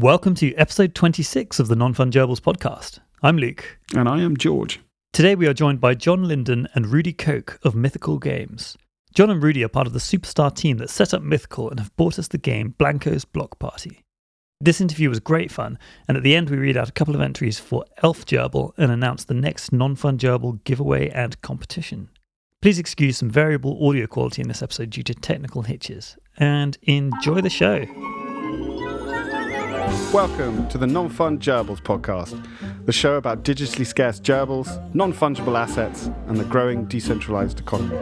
Welcome to episode 26 of the NonFunGerbils podcast. I'm Luke. And I am George. Today we are joined by John Linden and Rudy Koch of Mythical Games. John and Rudy are part of the superstar team that set up Mythical and have brought us the game Blankos Block Party. This interview was great fun, and at the end we read out a couple of entries for Elf Gerbil and announce the next NonFunGerbil giveaway and competition. Please excuse some variable audio quality in this episode due to technical hitches, and enjoy the show. Welcome to the NonFunGerbils podcast, the show about digitally scarce gerbils, non-fungible assets, and the growing decentralized economy.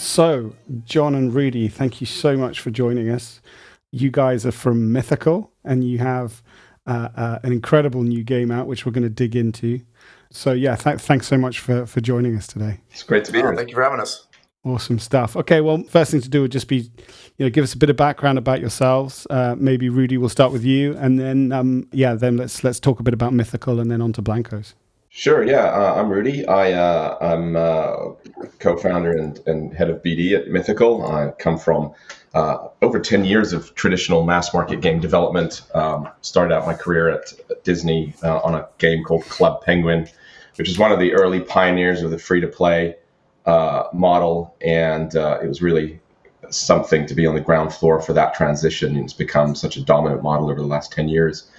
So, John and Rudy, thank you so much for joining us. You guys are from Mythical, and you have an incredible new game out, which we're going to dig into. So, yeah, thanks so much for joining us today. It's great to be here. Thank you for having us. Awesome stuff. Okay, well, first thing to do would just be, give us a bit of background about yourselves. Maybe Rudy, we'll start with you, and then, then let's talk a bit about Mythical, and then on to Blankos. Sure, yeah. I'm Rudy. I'm co-founder and head of BD at Mythical. I come from over 10 years of traditional mass market game development. Started out my career at Disney on a game called Club Penguin, which is one of the early pioneers of the free-to-play model. And it was really something to be on the ground floor for that transition. It's become such a dominant model over the last 10 years.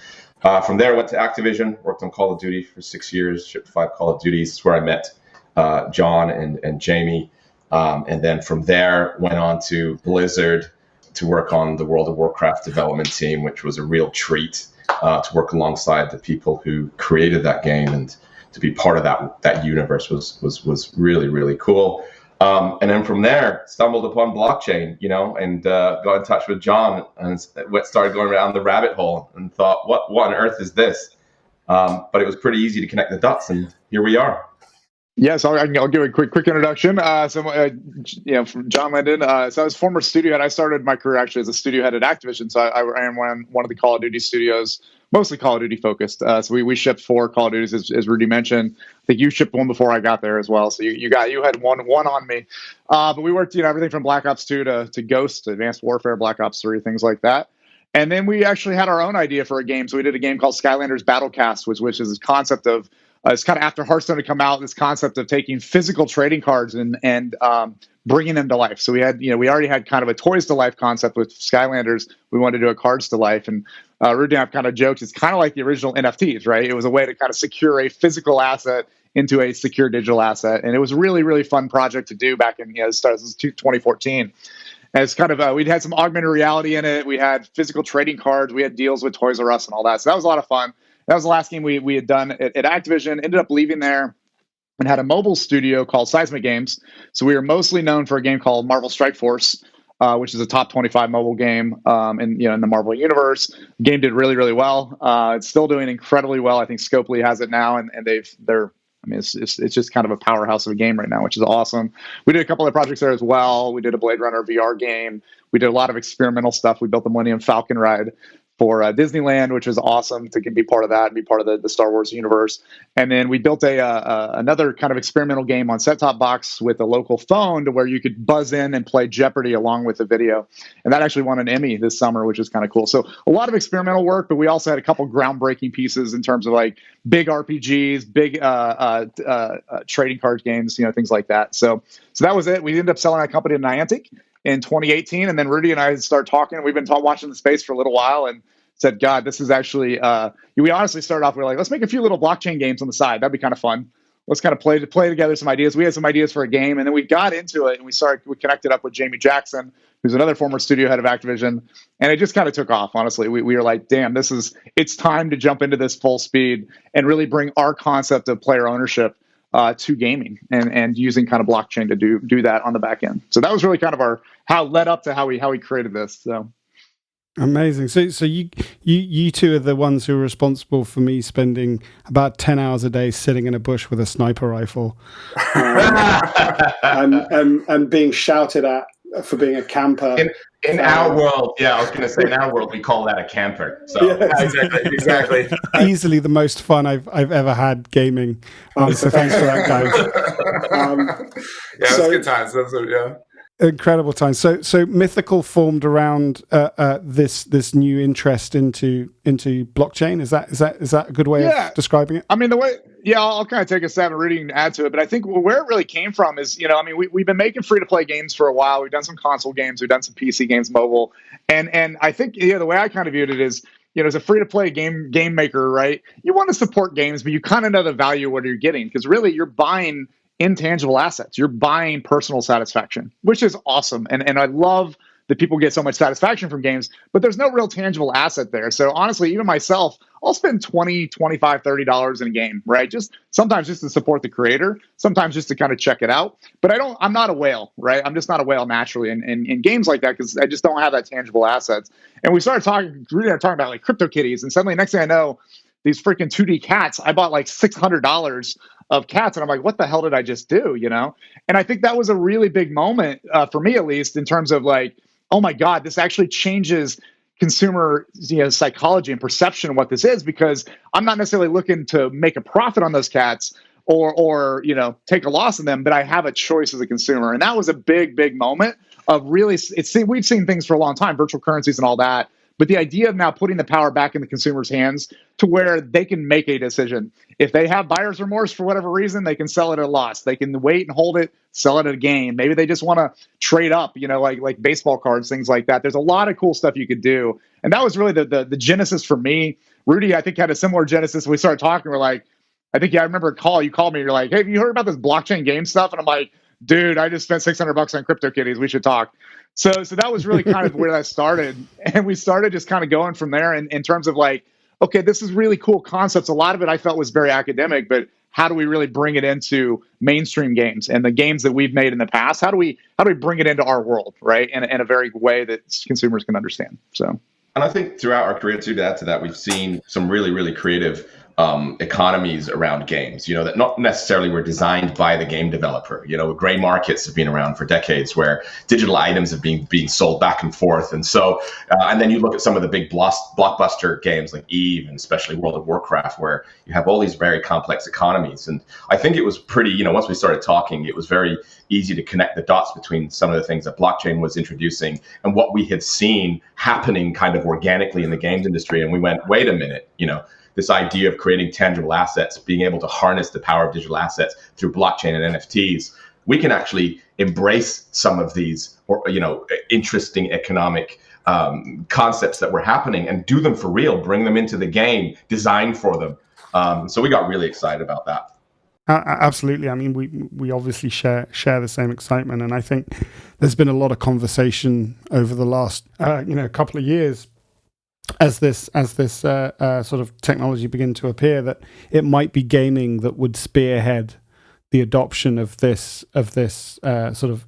From there, I went to Activision, worked on Call of Duty for 6 years, shipped 5 Call of Duties. It's where I met John and Jamie. And then from there, went on to Blizzard to work on the World of Warcraft development team, which was a real treat to work alongside the people who created that game. And to be part of that universe was really, really cool. And then from there, stumbled upon blockchain, and got in touch with John and started going around the rabbit hole and thought, what on earth is this? But it was pretty easy to connect the dots, and here we are. Yeah, so I'll give a quick introduction. From John Linden. So I was former studio head. I started my career actually as a studio head at Activision. So I am one of the Call of Duty studios, mostly Call of Duty focused. So we shipped 4 Call of Duties, as Rudy mentioned. I think you shipped one before I got there as well. So you had one on me. But we worked, everything from Black Ops 2 to Ghost, to Advanced Warfare, Black Ops 3, things like that. And then we actually had our own idea for a game. So we did a game called Skylanders Battlecast, which is this concept of it's kind of after Hearthstone had come out, this concept of taking physical trading cards and bringing them to life. So we already had kind of a toys to life concept with Skylanders. We wanted to do a cards to life. And Rudy and I have kind of joked, it's kind of like the original NFTs, right? It was a way to kind of secure a physical asset into a secure digital asset. And it was a really, really fun project to do back in, it started since 2014. And it's kind of, we'd had some augmented reality in it. We had physical trading cards. We had deals with Toys R Us and all that. So that was a lot of fun. That was the last game we had done at Activision. Ended up leaving there and had a mobile studio called Seismic Games. So we were mostly known for a game called Marvel Strike Force, which is a top 25 mobile game in the Marvel universe. The game did really, really well. It's still doing incredibly well. I think Scopely has it now, and it's just kind of a powerhouse of a game right now, which is awesome. We did a couple of projects there as well. We did a Blade Runner VR game. We did a lot of experimental stuff. We built the Millennium Falcon ride for Disneyland, which was awesome to be part of that and be part of the Star Wars universe. And then we built another kind of experimental game on set-top box with a local phone to where you could buzz in and play Jeopardy along with the video. And that actually won an Emmy this summer, which is kind of cool. So a lot of experimental work, but we also had a couple groundbreaking pieces in terms of like big RPGs, big trading card games, things like that. So that was it. We ended up selling that company to Niantic in 2018, and then Rudy and I started talking. We've been watching the space for a little while and said, God, this is actually, we honestly started off, we were like, let's make a few little blockchain games on the side. That'd be kind of fun. Let's kind of play together some ideas. We had some ideas for a game, and then we got into it, and we connected up with Jamie Jackson, who's another former studio head of Activision, and it just kind of took off, honestly. We were like, damn, it's time to jump into this full speed and really bring our concept of player ownership to gaming and using kind of blockchain to do that on the back end. So that was really kind of how it led up to how we created this. So Amazing. So you two are the ones who are responsible for me spending about 10 hours a day sitting in a bush with a sniper rifle and being shouted at for being a camper. In our world, I was going to say, in our world, we call that a camper. So exactly. Easily the most fun I've ever had gaming. So thanks for that, guys. It was good times. Incredible time. So Mythical formed around this new interest into blockchain. Is that a good way of describing it? I mean, I'll kind of take a stab at Rudy and add to it, but I think where it really came from is, we've been making free-to-play games for a while. We've done some console games, we've done some PC games, mobile, and I think the way I kind of viewed it is, as a free-to-play game maker, right? You want to support games, but you kind of know the value of what you're getting, because really you're buying intangible assets. You're buying personal satisfaction, which is awesome. And I love that people get so much satisfaction from games, but there's no real tangible asset there. So honestly, even myself, I'll spend $20, $25, $30 in a game, right? Sometimes just to support the creator, sometimes just to kind of check it out. But I'm not a whale, right? I'm just not a whale naturally in games like that, because I just don't have that tangible assets. And we started talking about like CryptoKitties, and suddenly next thing I know, these freaking 2D cats, I bought like $600 of cats, and I'm like, what the hell did I just do? And I think that was a really big moment for me, at least, in terms of like, oh my God, this actually changes consumer psychology and perception of what this is, because I'm not necessarily looking to make a profit on those cats or take a loss in them, but I have a choice as a consumer. And that was a big moment of really, we've seen things for a long time, virtual currencies and all that. But the idea of now putting the power back in the consumer's hands to where they can make a decision. If they have buyer's remorse for whatever reason, they can sell it at a loss. They can wait and hold it, sell it at a gain. Maybe they just want to trade up, like baseball cards, things like that. There's a lot of cool stuff you could do. And that was really the genesis for me. Rudy, I think, had a similar genesis. We started talking. We're like, I remember a call. You called me. You're like, hey, have you heard about this blockchain game stuff? And I'm like, dude, I just spent $600 on CryptoKitties. We should talk. So that was really kind of where that started. And we started just kind of going from there in terms of like, okay, this is really cool concepts. A lot of it I felt was very academic, but how do we really bring it into mainstream games and the games that we've made in the past? How do we bring it into our world, right? In a very way that consumers can understand. So. And I think throughout our career, too, to add to that, we've seen some really, really creative economies around games, that not necessarily were designed by the game developer. Gray markets have been around for decades where digital items have been being sold back and forth. And so, and then you look at some of the big blockbuster games like Eve and especially World of Warcraft, where you have all these very complex economies. And I think it was pretty, once we started talking, it was very easy to connect the dots between some of the things that blockchain was introducing and what we had seen happening kind of organically in the games industry. And we went, wait a minute, this idea of creating tangible assets, being able to harness the power of digital assets through blockchain and NFTs, we can actually embrace some of these, interesting economic concepts that were happening and do them for real, bring them into the game, design for them. So we got really excited about that. Absolutely. I mean, we obviously share the same excitement, and I think there's been a lot of conversation over the last couple of years as this sort of technology begin to appear, that it might be gaming that would spearhead the adoption of this sort of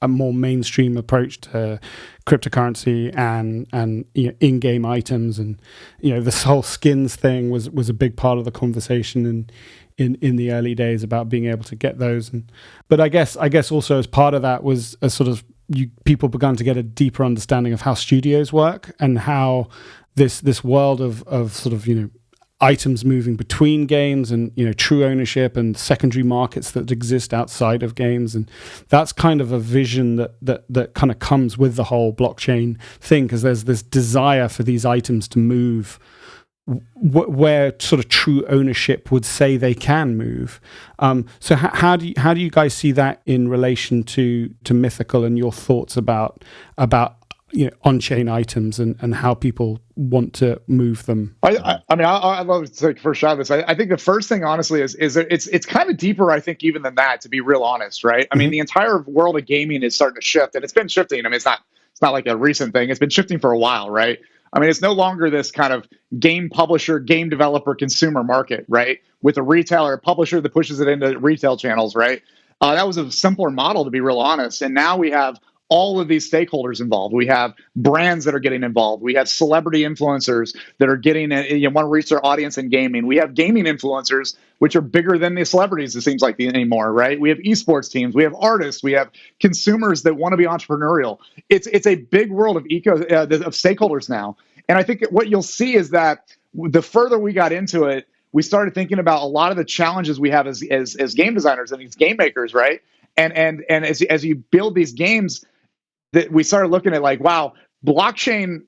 a more mainstream approach to cryptocurrency and in-game items, and this whole skins thing was a big part of the conversation in the early days about being able to get those. But I guess also as part of that was a sort of people began to get a deeper understanding of how studios work and how this world of sort of items moving between games and true ownership and secondary markets that exist outside of games. And that's kind of a vision that kind of comes with the whole blockchain thing, because there's this desire for these items to move where sort of true ownership would say they can move. So how do you guys see that in relation to Mythical and your thoughts about on-chain items and how people want to move them? I'd love to take a first shot at this. I think the first thing, honestly, is it's kind of deeper, I think, even than that, to be real honest, right? I mean, the entire world of gaming is starting to shift, and it's been shifting. I mean, it's not like a recent thing. It's been shifting for a while, right? I mean, it's no longer this kind of game publisher, game developer, consumer market, right? With a retailer, a publisher that pushes it into retail channels, right? That was a simpler model, to be real honest. And now we have all of these stakeholders involved. We have brands that are getting involved. We have celebrity influencers that are getting, want to reach their audience in gaming. We have gaming influencers, which are bigger than the celebrities, it seems like anymore, right? We have esports teams. We have artists. We have consumers that want to be entrepreneurial. It's a big world of stakeholders now. And I think what you'll see is that the further we got into it, we started thinking about a lot of the challenges we have as game designers and these game makers, right? And as you build these games, that we started looking at like, wow, blockchain.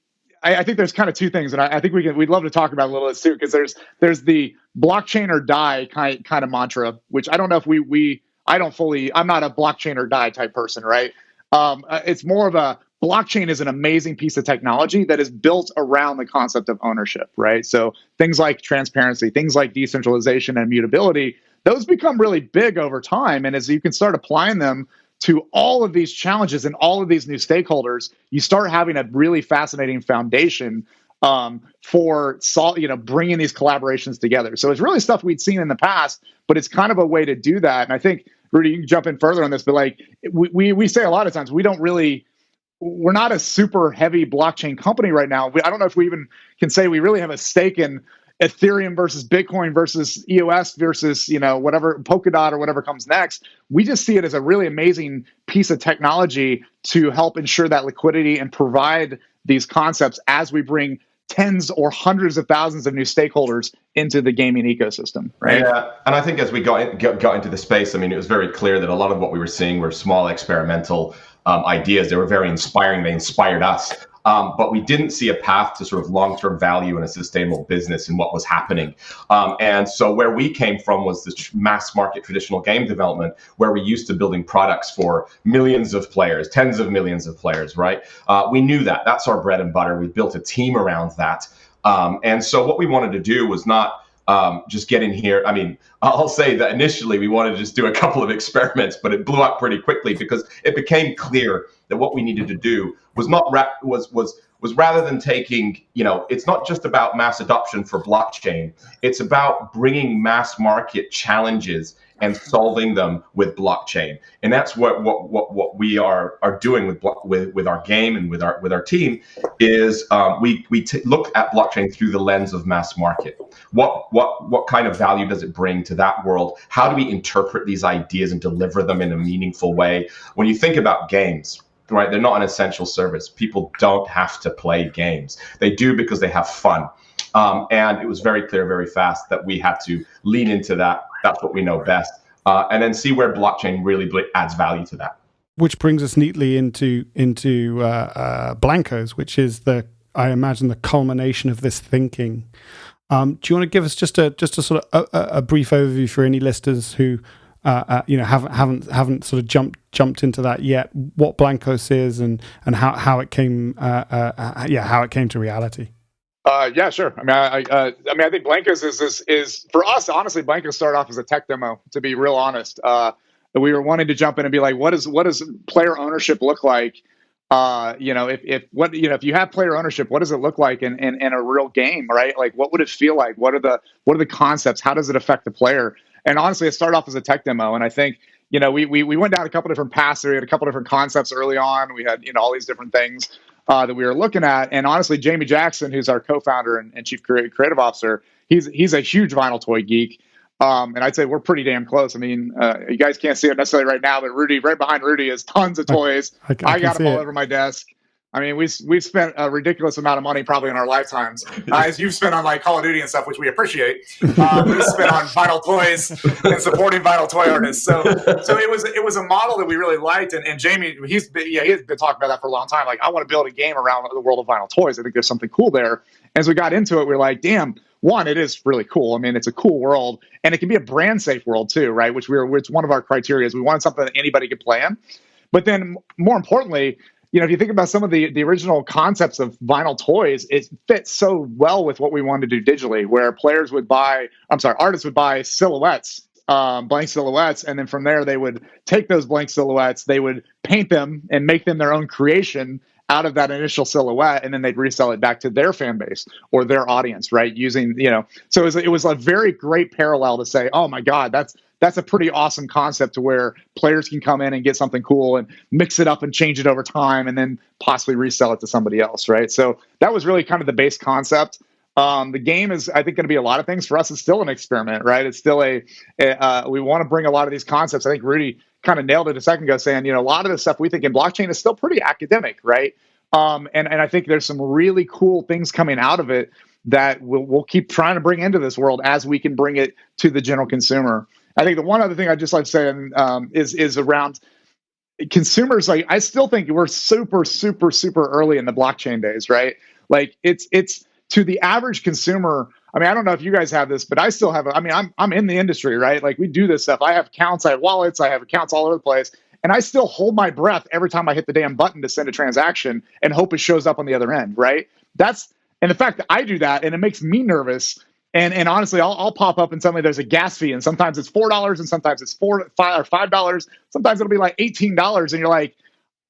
I think there's kind of two things, and I think we'd love to talk about a little bit too, because there's the blockchain or die kind of mantra, which I don't know if I'm not a blockchain or die type person, right? It's more of a blockchain is an amazing piece of technology that is built around the concept of ownership, right? So things like transparency, things like decentralization and immutability, those become really big over time. And as you can start applying them to all of these challenges and all of these new stakeholders, you start having a really fascinating foundation for bringing these collaborations together. So it's really stuff we'd seen in the past, but it's kind of a way to do that. And I think, Rudy, you can jump in further on this, but like we say a lot of times, we're not a super heavy blockchain company right now. I don't know if we even can say we really have a stake in Ethereum versus Bitcoin versus EOS versus, whatever, Polkadot or whatever comes next. We just see it as a really amazing piece of technology to help ensure that liquidity and provide these concepts as we bring tens or hundreds of thousands of new stakeholders into the gaming ecosystem, right? Yeah, and I think as we got into the space, I mean, it was very clear that a lot of what we were seeing were small experimental ideas. They were very inspiring. They inspired us. But we didn't see a path to sort of long-term value and a sustainable business in what was happening. And so where we came from was this mass market traditional game development, where we used to building products for millions of players, tens of millions of players, right? We knew that. That's our bread and butter. We built a team around that. And so what we wanted to do was not just get in here. I mean, I'll say that initially we wanted to just do a couple of experiments, but it blew up pretty quickly because it became clear that what we needed to do was not was rather than taking, it's not just about mass adoption for blockchain. It's about bringing mass market challenges and solving them with blockchain. And that's what we are doing with our game and with our team is we look at blockchain through the lens of mass market. What kind of value does it bring to that world? How do we interpret these ideas and deliver them in a meaningful way? When you think about games, right, they're not an essential service. People don't have to play games. They do because they have fun. And it was very clear very fast that we had to lean into that. That's what we know best. And then see where blockchain really adds value to that. Which brings us neatly into Blankos, which is I imagine the culmination of this thinking. Do you want to give us just a sort of a brief overview for any listeners who haven't sort of jumped into that yet? What Blankos is and how it came how it came to reality. Yeah, sure. I mean, I think Blankos is for us. Honestly, Blankos started off as a tech demo. To be real honest, we were wanting to jump in and be like, what does player ownership look like? If you have player ownership, what does it look like in a real game, right? Like, what would it feel like? What are the concepts? How does it affect the player? And honestly, it started off as a tech demo, and I think we went down a couple different paths. We had a couple different concepts early on. We had all these different things that we were looking at, and honestly, Jamie Jackson, who's our co-founder and chief creative officer, he's a huge vinyl toy geek, and I'd say we're pretty damn close. I mean, you guys can't see it necessarily right now, but Rudy, right behind Rudy, is tons of toys. I got them all over my desk. I mean, we've spent a ridiculous amount of money probably in our lifetimes, as you've spent on like Call of Duty and stuff, which we appreciate. We spent on vinyl toys and supporting vinyl toy artists. So it was a model that we really liked. And Jamie, he's been talking about that for a long time. Like, I want to build a game around the world of vinyl toys. I think there's something cool there. As we got into it, we were like, damn. One, it is really cool. I mean, it's a cool world, and it can be a brand safe world too, right? Which it's one of our criteria is we wanted something that anybody could play in. But then, more importantly, if you think about some of the original concepts of vinyl toys, it fits so well with what we wanted to do digitally, where artists would buy silhouettes, blank silhouettes, and then from there they would take those blank silhouettes, they would paint them and make them their own creation out of that initial silhouette, and then they'd resell it back to their fan base or their audience, right? Using, so it was a very great parallel to say, oh my God, that's a pretty awesome concept to where players can come in and get something cool and mix it up and change it over time and then possibly resell it to somebody else, right? So that was really kind of the base concept. The game is, I think, going to be a lot of things. For us, it's still an experiment, right? It's still we want to bring a lot of these concepts. I think Rudy kind of nailed it a second ago, saying, a lot of the stuff we think in blockchain is still pretty academic, right? And I think there's some really cool things coming out of it that we'll keep trying to bring into this world as we can bring it to the general consumer. I think the one other thing I'd just like to say is around consumers. Like, I still think we're super, super, super early in the blockchain days, right? Like, it's to the average consumer. I mean, I don't know if you guys have this, but I still have. I'm in the industry, right? Like, we do this stuff. I have accounts, I have wallets, I have accounts all over the place, and I still hold my breath every time I hit the damn button to send a transaction and hope it shows up on the other end, right? And the fact that I do that, and it makes me nervous. And honestly, I'll pop up and suddenly there's a gas fee, and sometimes it's $4, and sometimes it's $5. Sometimes it'll be like $18, and you're like,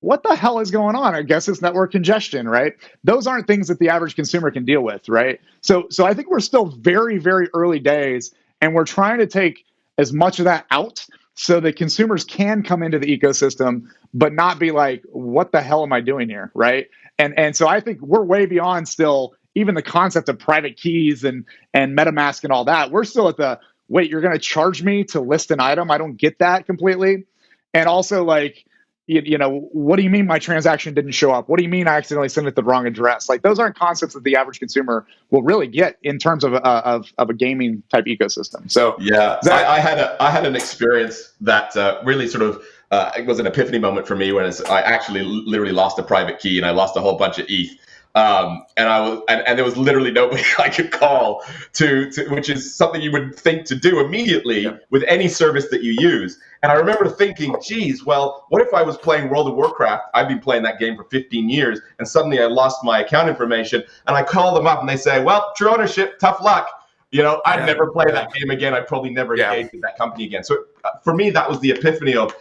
what the hell is going on? I guess it's network congestion, right? Those aren't things that the average consumer can deal with, right? So I think we're still very, very early days, and we're trying to take as much of that out so that consumers can come into the ecosystem, but not be like, what the hell am I doing here, right? And so I think we're way beyond still even the concept of private keys and MetaMask and all that. We're still at the, wait, you're going to charge me to list an item? I don't get that completely. And also, like, what do you mean my transaction didn't show up? What do you mean I accidentally sent it the wrong address? Like, those aren't concepts that the average consumer will really get in terms of a gaming type ecosystem. So yeah, I had an experience that really sort of it was an epiphany moment for me when I actually literally lost a private key and I lost a whole bunch of ETH. And there was literally nobody I could call to which is something you would think to do immediately with any service that you use. And I remember thinking, geez, well, what if I was playing World of Warcraft? I've been playing that game for 15 years, and suddenly I lost my account information, and I call them up and they say, well, true ownership, tough luck. I'd never play that game again. I'd probably never engage with that company again. So for me, that was the epiphany of,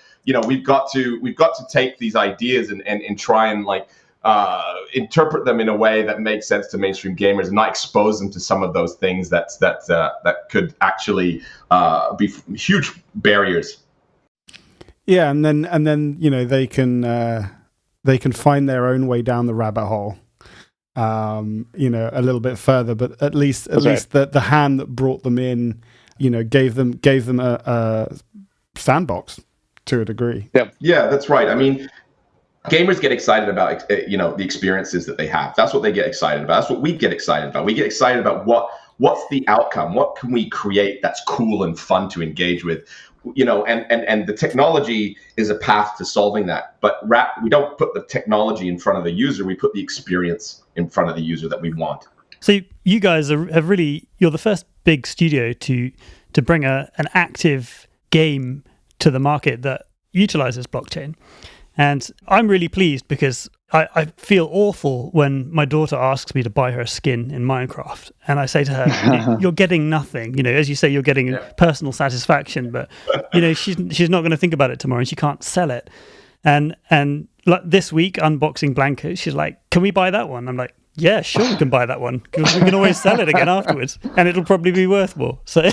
we've got to take these ideas and try and interpret them in a way that makes sense to mainstream gamers and not expose them to some of those things that could actually be huge barriers. Yeah, and then they can find their own way down the rabbit hole, a little bit further. But at least the hand that brought them in, gave them a sandbox to a degree. Yeah, that's right. I mean, gamers get excited about the experiences that they have. That's what they get excited about. That's what we get excited about. We get excited about what's the outcome. What can we create that's cool and fun to engage with? And the technology is a path to solving that. But we don't put the technology in front of the user. We put the experience in front of the user that we want. So you guys you're the first big studio to bring an active game to the market that utilizes blockchain. And I'm really pleased because I feel awful when my daughter asks me to buy her a skin in Minecraft. And I say to her, you're getting nothing. As you say, you're getting personal satisfaction, but, she's not going to think about it tomorrow and she can't sell it. And like this week, unboxing Blankos, she's like, can we buy that one? I'm like, yeah, sure, we can buy that one because we can always sell it again afterwards and it'll probably be worth more. So,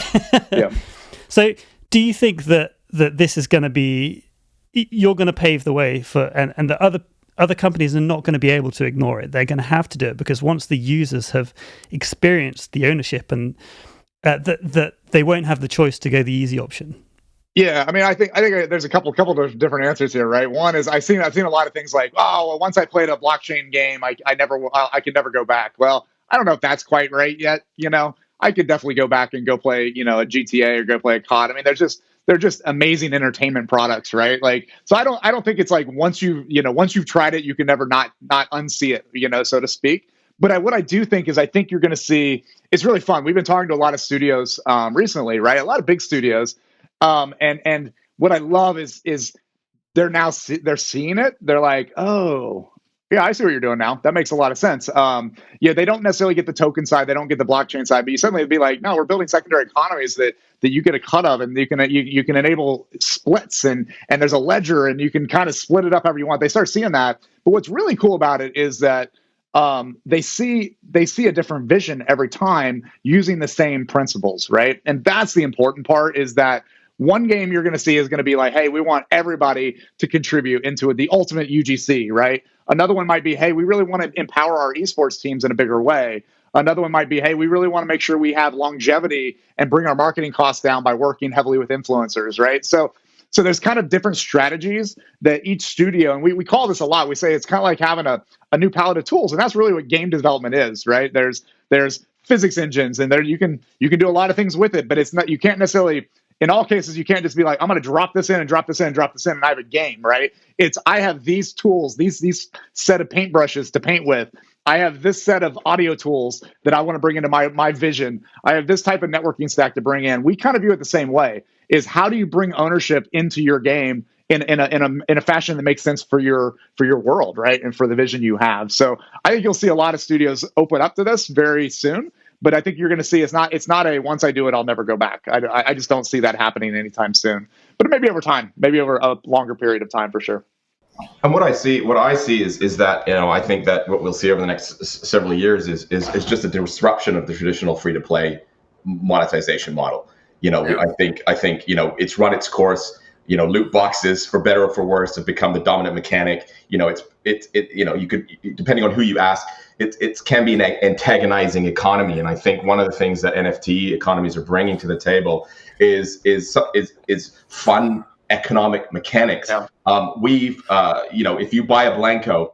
So do you think that this is going to be... you're going to pave the way for, and the other companies are not going to be able to ignore it. They're going to have to do it because once the users have experienced the ownership, and that they won't have the choice to go the easy option. Yeah, I mean, I think there's a couple of different answers here, right? One is I've seen a lot of things like, oh, well, once I played a blockchain game, I could never go back. Well, I don't know if that's quite right yet. I could definitely go back and go play, a GTA or go play a COD. I mean, they're just amazing entertainment products, right? Like, so I don't think it's like once you've tried it, you can never not unsee it, so to speak. But what I do think is I think you're going to see, it's really fun. We've been talking to a lot of studios recently, right? A lot of big studios. And what I love is they're seeing it. They're like, oh, yeah, I see what you're doing now. That makes a lot of sense. They don't necessarily get the token side. They don't get the blockchain side, but you suddenly would be like, no, we're building secondary economies that you get a cut of, and you can enable splits, and there's a ledger, and you can kind of split it up however you want. They start seeing that. But what's really cool about it is that they see a different vision every time using the same principles, right? And that's the important part, is that one game you're going to see is going to be like, hey, we want everybody to contribute into the ultimate UGC, right? Another one might be, hey, we really want to empower our esports teams in a bigger way. Another one might be, hey, we really want to make sure we have longevity and bring our marketing costs down by working heavily with influencers, right? So there's kind of different strategies that each studio, and we call this a lot. We say it's kind of like having a new palette of tools, and that's really what game development is, right? There's physics engines, and there you can do a lot of things with it, but it's not, you can't necessarily, in all cases, you can't just be like, I'm going to drop this in and drop this in and drop this in, and I have a game, right? It's, I have these tools, these set of paintbrushes to paint with. I have this set of audio tools that I want to bring into my vision. I have this type of networking stack to bring in. We kind of view it the same way, is how do you bring ownership into your game in a fashion that makes sense for your world, right? And for the vision you have. So I think you'll see a lot of studios open up to this very soon. But I think you're going to see it's not a once I do it, I'll never go back. I just don't see that happening anytime soon. But maybe over time, maybe over a longer period of time for sure. And what I see is that, I think that what we'll see over the next several years is just a disruption of the traditional free to play monetization model. I think it's run its course. Loot boxes, for better or for worse, have become the dominant mechanic. You could, depending on who you ask, it can be an antagonizing economy. And I think one of the things that NFT economies are bringing to the table is fun economic mechanics. Yeah. If you buy a Blanko,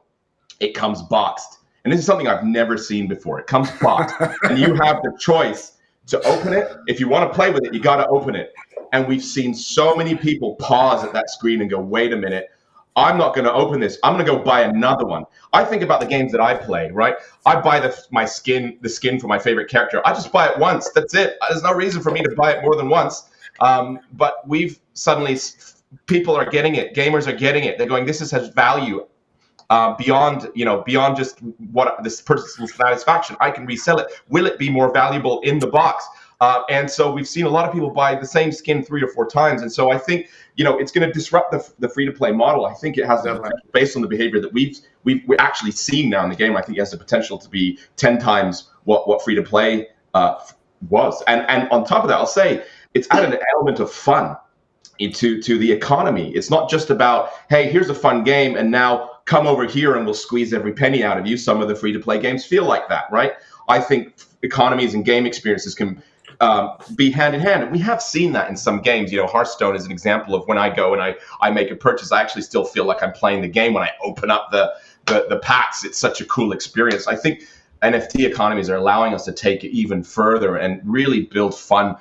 it comes boxed. And this is something I've never seen before. It comes boxed, and you have the choice to open it. If you want to play with it, you got to open it. And we've seen so many people pause at that screen and go, wait a minute, I'm not going to open this. I'm going to go buy another one. I think about the games that I play, right? I buy the skin for my favorite character. I just buy it once. That's it. There's no reason for me to buy it more than once. But we've suddenly, people are getting it. Gamers are getting it. They're going, this has value beyond just what this person's satisfaction. I can resell it. Will it be more valuable in the box? And so we've seen a lot of people buy the same skin 3 or 4 times. And so I think, it's going to disrupt the free-to-play model. I think it has, based on the behavior that we're actually seeing now in the game, I think it has the potential to be 10 times what free-to-play was. And on top of that, I'll say it's added an element of fun to the economy. It's not just about, hey, here's a fun game, and now come over here and we'll squeeze every penny out of you. Some of the free-to-play games feel like that, right? I think economies and game experiences can be hand in hand. And we have seen that in some games. Hearthstone is an example of when I go and I make a purchase, I actually still feel like I'm playing the game when I open up the packs. It's such a cool experience. I think NFT economies are allowing us to take it even further and really build fun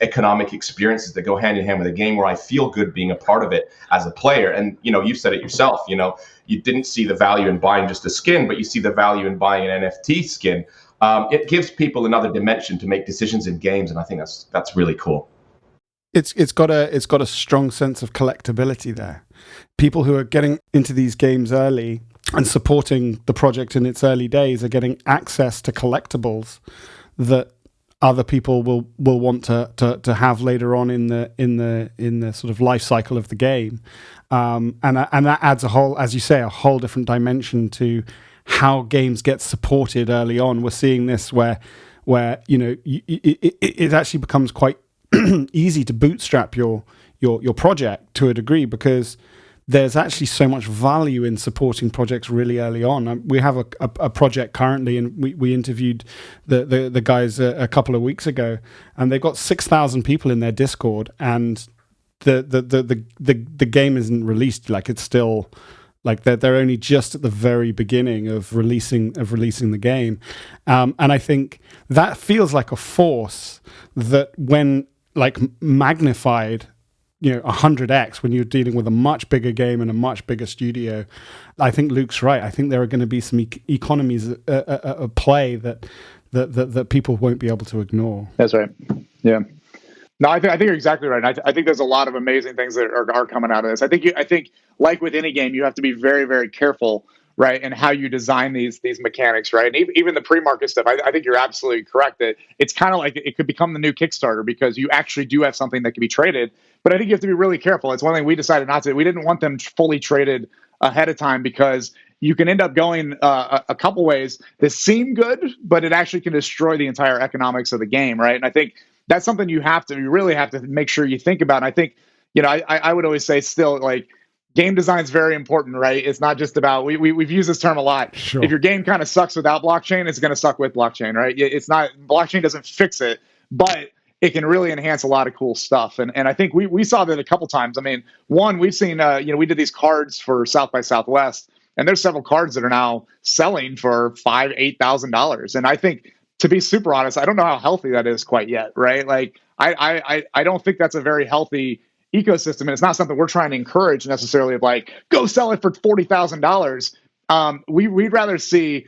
economic experiences that go hand in hand with a game where I feel good being a part of it as a player. And, you said it yourself, you didn't see the value in buying just a skin, but you see the value in buying an NFT skin. It gives people another dimension to make decisions in games, and I think that's really cool. It's got a strong sense of collectability there. People who are getting into these games early and supporting the project in its early days are getting access to collectibles that other people will want to have later on in the sort of life cycle of the game, and that adds a whole different dimension to how games get supported early on. We're seeing this where it actually becomes quite easy to bootstrap your project to a degree, because there's actually so much value in supporting projects really early on. We have a project currently, and we interviewed the guys a couple of weeks ago, and they've got 6,000 people in their Discord, and the game isn't released. Like, it's still, like, they're only just at the very beginning of releasing the game, and I think that feels like a force that, when like magnified 100x, when you're dealing with a much bigger game and a much bigger studio, I think Luke's right. I think there are going to be some economies at play that people won't be able to ignore. That's right. Yeah. No, I think you're exactly right. I think there's a lot of amazing things that are coming out of this. I think like with any game, you have to be very, very careful, right, and how you design these mechanics, right? And even the pre-market stuff, I think you're absolutely correct that it's kind of like it could become the new Kickstarter, because you actually do have something that can be traded. But I think you have to be really careful. It's one thing we decided not to. We didn't want them fully traded ahead of time, because you can end up going a couple ways that seem good, but it actually can destroy the entire economics of the game, right? And I think that's something you really have to make sure you think about. And I think, I would always say still, like, game design is very important, right? It's not just about, we've used this term a lot. Sure. If your game kind of sucks without blockchain, it's going to suck with blockchain, right? It's not, blockchain doesn't fix it, but it can really enhance a lot of cool stuff. And I think we saw that a couple times. I mean, one, we've seen, we did these cards for South by Southwest, and there's several cards that are now selling for $5,000-$8,000. And I think, to be super honest, I don't know how healthy that is quite yet, right? Like, I don't think that's a very healthy ecosystem, and it's not something we're trying to encourage necessarily, of like, go sell it for $40,000. We'd rather see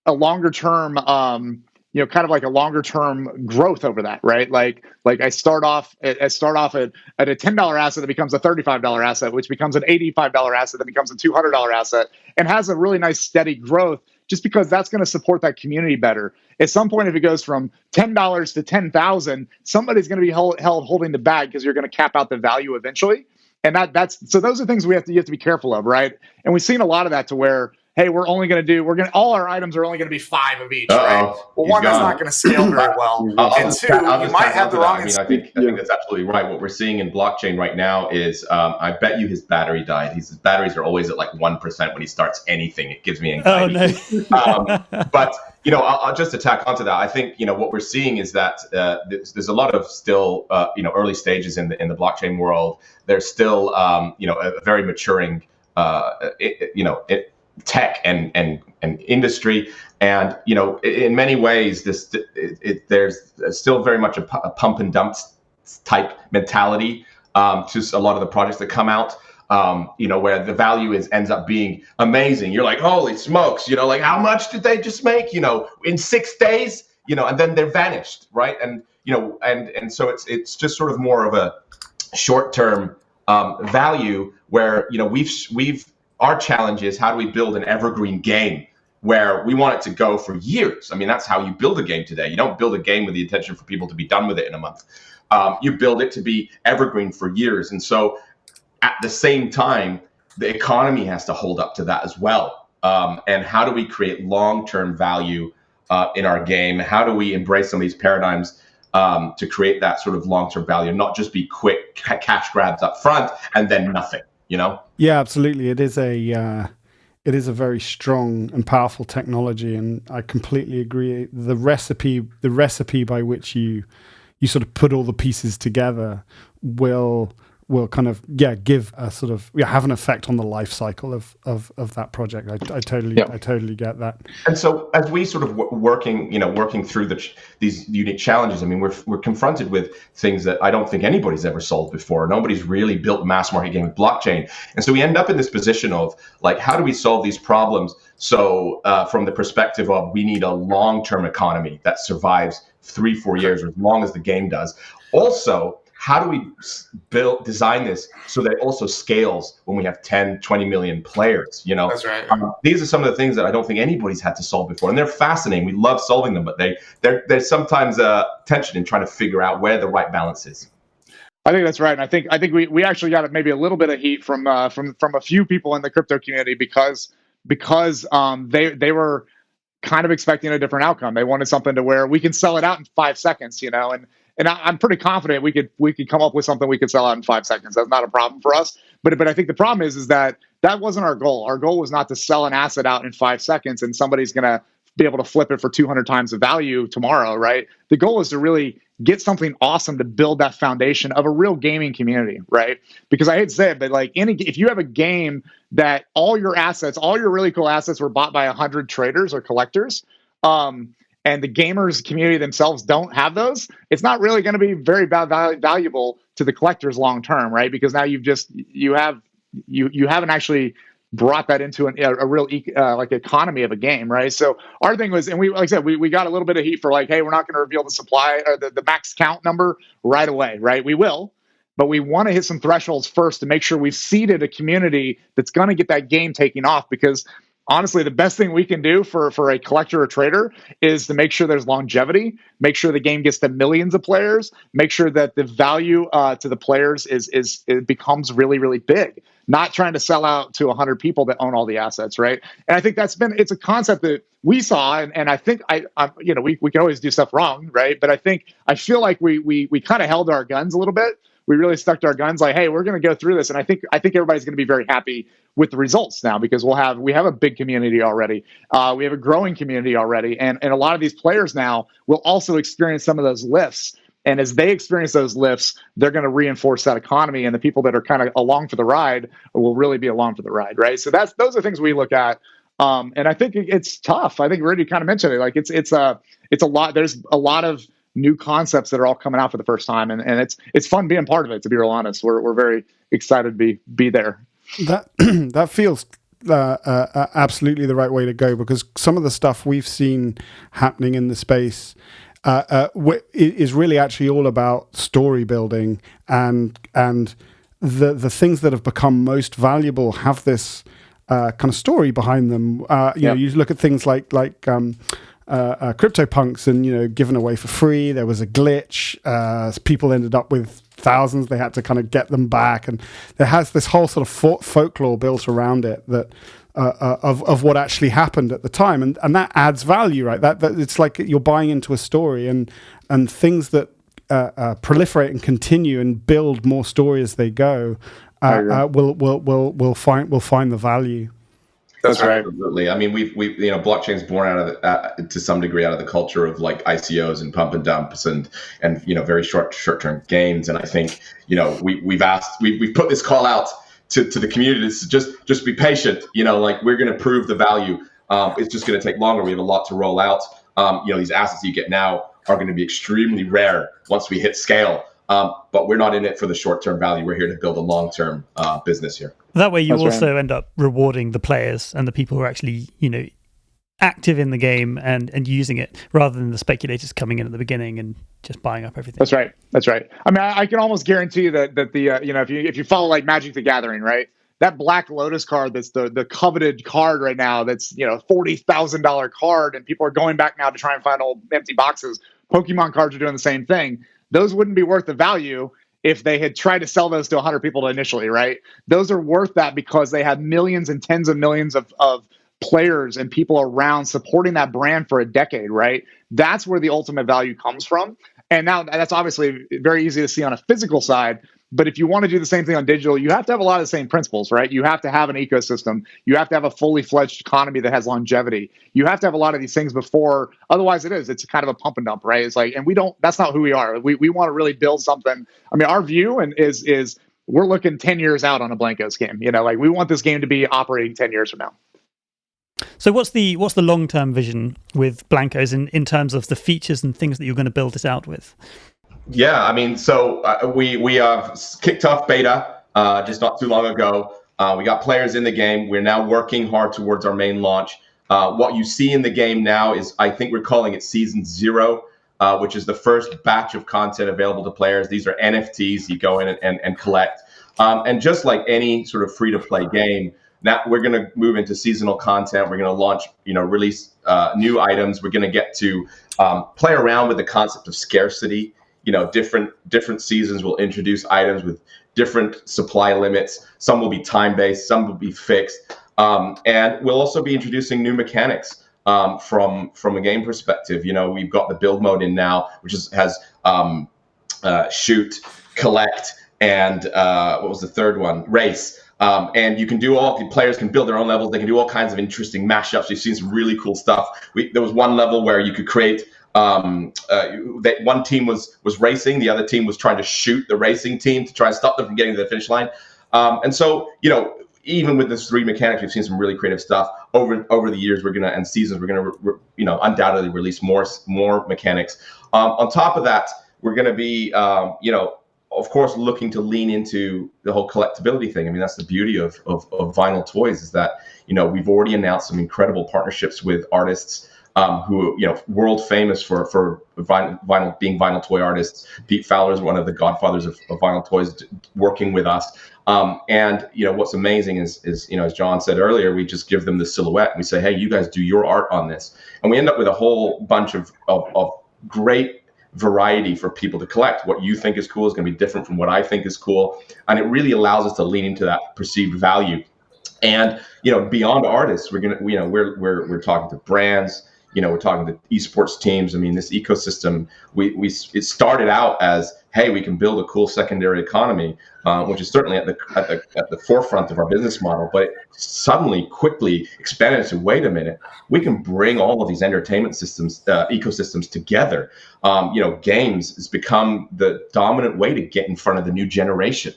a longer term, kind of like a longer term growth over that, right? Like I start off at a $10 asset that becomes a $35 asset, which becomes an $85 asset that becomes a $200 asset, and has a really nice steady growth, just because that's going to support that community better. At some point, if it goes from $10 to $10,000, somebody's going to be held holding the bag, because you're going to cap out the value eventually. And so those are things you have to be careful of, right? And we've seen a lot of that, to where, hey, all our items are only going to be 5 of each, right? Well, one, that's not going to scale very well. And two, you might have the wrong. I think that's absolutely right. What we're seeing in blockchain right now is, I bet you his battery died. His batteries are always at like 1% when he starts anything. It gives me anxiety. Oh, no. But I'll just attack onto that. I think what we're seeing is that there's a lot of still early stages in the blockchain world. There's still a very maturing tech and industry, and in many ways there's still very much a pump and dump type mentality to a lot of the projects that come out, where the value ends up being amazing. You're like, holy smokes, like, how much did they just make in 6 days, and then they're vanished, right? And and so it's just sort of more of a short-term value, where we've our challenge is, how do we build an evergreen game where we want it to go for years? I mean, that's how you build a game today. You don't build a game with the intention for people to be done with it in a month. You build it to be evergreen for years. And so at the same time, the economy has to hold up to that as well. And how do we create long-term value in our game? How do we embrace some of these paradigms to create that sort of long-term value, not just be quick cash grabs up front and then nothing, Yeah, absolutely. It is a very strong and powerful technology, and I completely agree. The recipe by which you sort of put all the pieces together will kind of give a sort of have an effect on the life cycle of that project. I totally get that. And so as we sort of working through these unique challenges, I mean, we're confronted with things that I don't think anybody's ever solved before. Nobody's really built mass market game with blockchain, and so we end up in this position of like, how do we solve these problems? So from the perspective of, we need a long-term economy that survives 3-4 years, or as long as the game does. Also, how do we design this so that it also scales when we have 10, 20 million players? That's right. These are some of the things that I don't think anybody's had to solve before, and they're fascinating. We love solving them, but there's sometimes tension in trying to figure out where the right balance is. I think that's right, and I think we actually got maybe a little bit of heat from a few people in the crypto community, because they were kind of expecting a different outcome. They wanted something to where we can sell it out in 5 seconds, and I'm pretty confident we could come up with something we could sell out in 5 seconds. That's not a problem for us. But I think the problem is that wasn't our goal. Our goal was not to sell an asset out in 5 seconds and somebody's going to be able to flip it for 200 times the value tomorrow, right? The goal is to really get something awesome to build that foundation of a real gaming community, right? Because I hate to say it, but like if you have a game that all your really cool assets were bought by 100 traders or collectors, and the gamers community themselves don't have those, it's not really going to be very valuable to the collectors long term, right? Because now you haven't actually brought that into a real like economy of a game, right? So our thing was, and like I said, we got a little bit of heat for like, hey, we're not going to reveal the supply or the max count number right away, right? We will, but we want to hit some thresholds first to make sure we've seeded a community that's going to get that game taking off, because honestly, the best thing we can do for a collector or trader is to make sure there's longevity, make sure the game gets to millions of players, make sure that the value to the players it becomes really, really big. Not trying to sell out to 100 people that own all the assets, right? And I think it's a concept that we saw, and I think we can always do stuff wrong, right? But I feel like we kind of held our guns a little bit. We really stuck to our guns, like, hey, we're going to go through this, and I think everybody's going to be very happy with the results now, because we have a big community already. We have a growing community already, and a lot of these players now will also experience some of those lifts. And as they experience those lifts, they're going to reinforce that economy, and the people that are kind of along for the ride will really be along for the ride, right? So those are things we look at, and I think it's tough. I think Rudy kind of mentioned it. Like it's a lot. There's a lot of new concepts that are all coming out for the first time, and it's fun being part of it. To be real honest, we're very excited to be there. That feels absolutely the right way to go, because some of the stuff we've seen happening in the space is really actually all about story building, and the things that have become most valuable have this kind of story behind them. You know, you look at things like CryptoPunks, and given away for free. There was a glitch. People ended up with thousands. They had to kind of get them back, and there has this whole sort of folklore built around it that of what actually happened at the time, and that adds value, right? That it's like you're buying into a story, and things that proliferate and continue and build more story as they go will find the value. That's right. Absolutely. I mean, we blockchain's born out of to some degree out of the culture of like ICOs and pump and dumps and very short-term gains. And I think we've put this call out to the community to just be patient. Like, we're going to prove the value. It's just going to take longer. We have a lot to roll out. These assets you get now are going to be extremely rare once we hit scale. But we're not in it for the short-term value. We're here to build a long-term business here. That way, you also end up rewarding the players and the people who are actually, active in the game and using it, rather than the speculators coming in at the beginning and just buying up everything. That's right. I mean, I can almost guarantee that the if you follow like Magic the Gathering, right? That Black Lotus card, that's the coveted card right now, that's $40,000 card, and people are going back now to try and find old empty boxes. Pokemon cards are doing the same thing. Those wouldn't be worth the value if they had tried to sell those to 100 people initially, right? Those are worth that because they have millions and tens of millions of players and people around supporting that brand for a decade, right? That's where the ultimate value comes from. And now that's obviously very easy to see on a physical side. But if you want to do the same thing on digital, you have to have a lot of the same principles, right? You have to have an ecosystem. You have to have a fully fledged economy that has longevity. You have to have a lot of these things before. Otherwise, it's kind of a pump and dump, right? It's like, and that's not who we are. We want to really build something. I mean, our view is we're looking 10 years out on a Blankos game. Like, we want this game to be operating 10 years from now. So what's the long-term vision with Blankos in terms of the features and things that you're going to build this out with? Yeah, I mean, so we have kicked off beta just not too long ago. We got players in the game. We're now working hard towards our main launch. What you see in the game now is, I think we're calling it Season 0, which is the first batch of content available to players. These are NFTs you go in and collect. And just like any sort of free-to-play game, now we're going to move into seasonal content. We're going to launch, release new items. We're going to get to play around with the concept of scarcity. Different seasons will introduce items with different supply limits. Some will be time-based, some will be fixed. And we'll also be introducing new mechanics from a game perspective. We've got the build mode in now, which has shoot, collect, and what was the third one? Race. And the players can build their own levels. They can do all kinds of interesting mashups. We've seen some really cool stuff. There was one level where you could create that one team was racing, the other team was trying to shoot the racing team to try and stop them from getting to the finish line. And so, even with this 3 mechanics, we've seen some really creative stuff over the years. We're gonna undoubtedly release more mechanics. On top of that, we're gonna be of course, looking to lean into the whole collectability thing. I mean, that's the beauty of vinyl toys, is that we've already announced some incredible partnerships with artists who, world famous for vinyl being vinyl toy artists. Pete Fowler is one of the godfathers of vinyl toys, working with us. And what's amazing is as John said earlier, we just give them the silhouette and we say, hey, you guys do your art on this, and we end up with a whole bunch of great variety for people to collect. What you think is cool is going to be different from what I think is cool, and it really allows us to lean into that perceived value. And beyond artists, we're talking to brands. We're talking to esports teams. I mean, this ecosystem, it started out as, hey, we can build a cool secondary economy, which is certainly at the forefront of our business model. But it suddenly, quickly expanded to, wait a minute, we can bring all of these entertainment systems, ecosystems together. Games has become the dominant way to get in front of the new generation.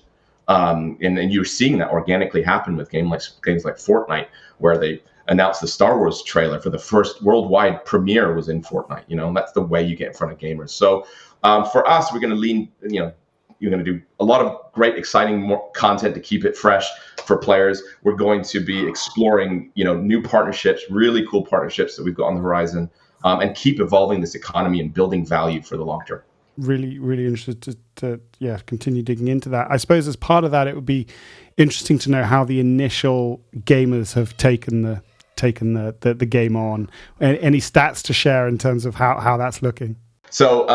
And you're seeing that organically happen with games like Fortnite, where they announced the Star Wars trailer for the first worldwide premiere was in Fortnite. That's the way you get in front of gamers. So for us, we're going to lean, you're going to do a lot of great, exciting more content to keep it fresh for players. We're going to be exploring, new partnerships, really cool partnerships that we've got on the horizon, and keep evolving this economy and building value for the long term. Really, really interested to continue digging into that. I suppose as part of that, it would be interesting to know how the initial gamers have taken the game on. Any stats to share in terms of how that's looking? So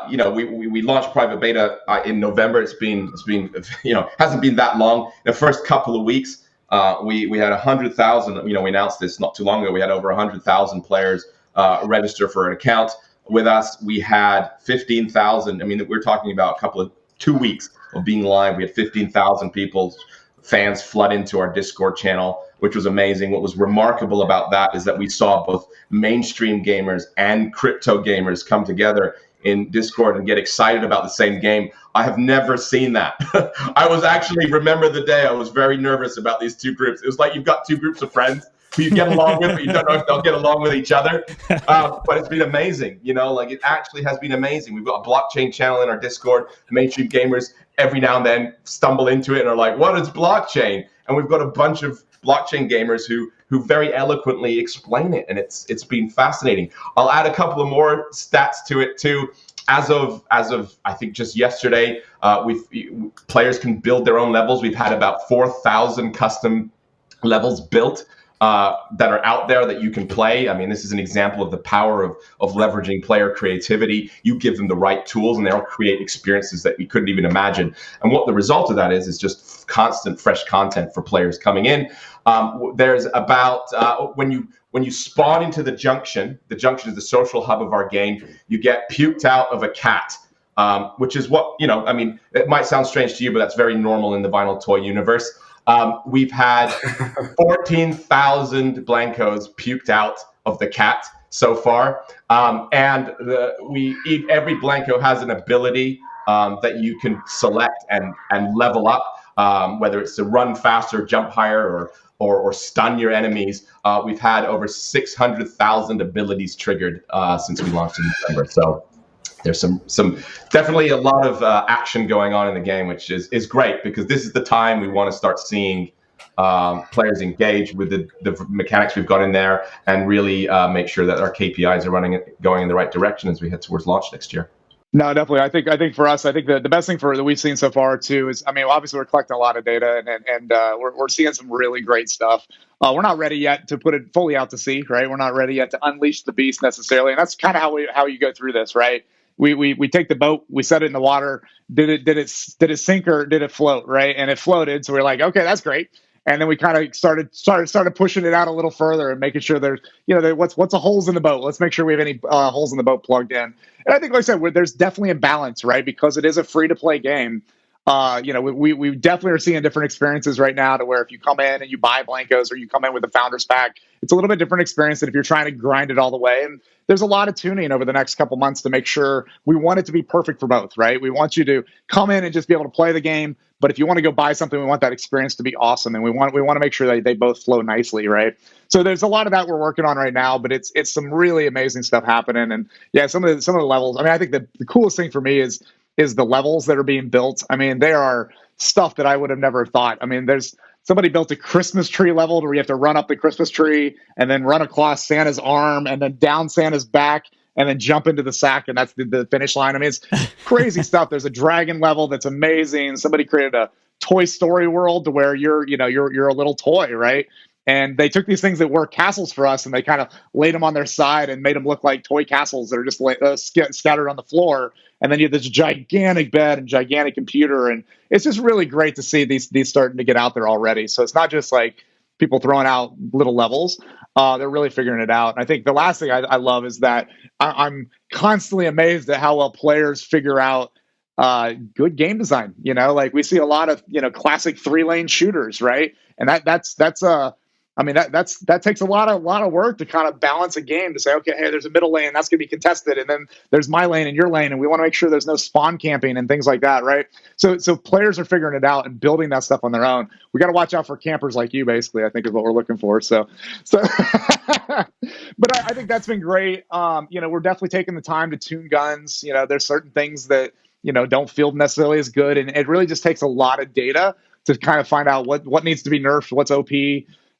we launched private beta in November. It's been hasn't been that long. In the first couple of weeks, we had 100,000. We announced this not too long ago. We had over 100,000 players register for an account with us. We had 15,000. I mean, we're talking about 2 weeks of being live. We had 15,000 people, fans flood into our Discord channel, which was amazing. What was remarkable about that is that we saw both mainstream gamers and crypto gamers come together in Discord and get excited about the same game. I have never seen that. I was actually, remember the day, I was very nervous about these two groups. It was like you've got two groups of friends who you get along with, but you don't know if they'll get along with each other. But it's been amazing. It actually has been amazing. We've got a blockchain channel in our Discord. Mainstream gamers every now and then stumble into it and are like, what is blockchain? And we've got a bunch of blockchain gamers who very eloquently explain it, and it's been fascinating. I'll add a couple of more stats to it too. As of I think just yesterday, players can build their own levels. We've had about 4,000 custom levels built that are out there that you can play. I mean, this is an example of the power of leveraging player creativity. You give them the right tools and they'll create experiences that we couldn't even imagine. And what the result of that is just constant fresh content for players coming in. There's about, when you spawn into the junction is the social hub of our game, you get puked out of a cat. Which is what, I mean, it might sound strange to you, but that's very normal in the vinyl toy universe. We've had 14,000 Blankos puked out of the cat so far. And every Blanko has an ability that you can select and level up, whether it's to run faster, jump higher, or stun your enemies. We've had over 600,000 abilities triggered since we launched in November. So there's some definitely a lot of action going on in the game, which is great, because this is the time we want to start seeing players engage with the mechanics we've got in there, and really make sure that our KPIs are going in the right direction as we head towards launch next year. No, definitely. I think for us, I think the best thing that we've seen so far too is, I mean, obviously we're collecting a lot of data, and we're seeing some really great stuff. We're not ready yet to put it fully out to sea, right? We're not ready yet to unleash the beast necessarily, and that's kind of how you go through this, right? We take the boat, we set it in the water. Did it sink or did it float, right? And it floated, so we're like, okay, that's great. And then we kind of started pushing it out a little further and making sure there's, what's the holes in the boat? Let's make sure we have any holes in the boat plugged in. And I think, like I said, there's definitely a balance, right? Because it is a free to play game. We definitely are seeing different experiences right now, to where if you come in and you buy Blankos or you come in with a founders pack, it's a little bit different experience than if you're trying to grind it all the way. And there's a lot of tuning over the next couple months to make sure we want it to be perfect for both, right? We want you to come in and just be able to play the game, but if you want to go buy something, we want that experience to be awesome, and we want to make sure that they both flow nicely, right? So there's a lot of that we're working on right now, but it's some really amazing stuff happening. And yeah, some of the levels. I mean, I think the coolest thing for me is the levels that are being built. I mean, they are stuff that I would have never thought. I mean, there's somebody built a Christmas tree level where you have to run up the Christmas tree and then run across Santa's arm and then down Santa's back and then jump into the sack, and that's the finish line. I mean, it's crazy stuff. There's a dragon level that's amazing. Somebody created a Toy Story world to where you're a little toy, right? And they took these things that were castles for us and they kind of laid them on their side and made them look like toy castles that are just scattered on the floor. And then you have this gigantic bed and gigantic computer. And it's just really great to see these starting to get out there already. So it's not just like people throwing out little levels. They're really figuring it out. And I think the last thing I love is that I'm constantly amazed at how well players figure out good game design. Like we see a lot of, classic 3-lane shooters, right? And that takes a lot of work to kind of balance a game to say, okay, hey, there's a middle lane that's going to be contested, and then there's my lane and your lane, and we want to make sure there's no spawn camping and things like that, right? So players are figuring it out and building that stuff on their own. We got to watch out for campers like you, basically, I think is what we're looking for. So but I think that's been great. We're definitely taking the time to tune guns. There's certain things that don't feel necessarily as good, and it really just takes a lot of data to kind of find out what needs to be nerfed, what's OP.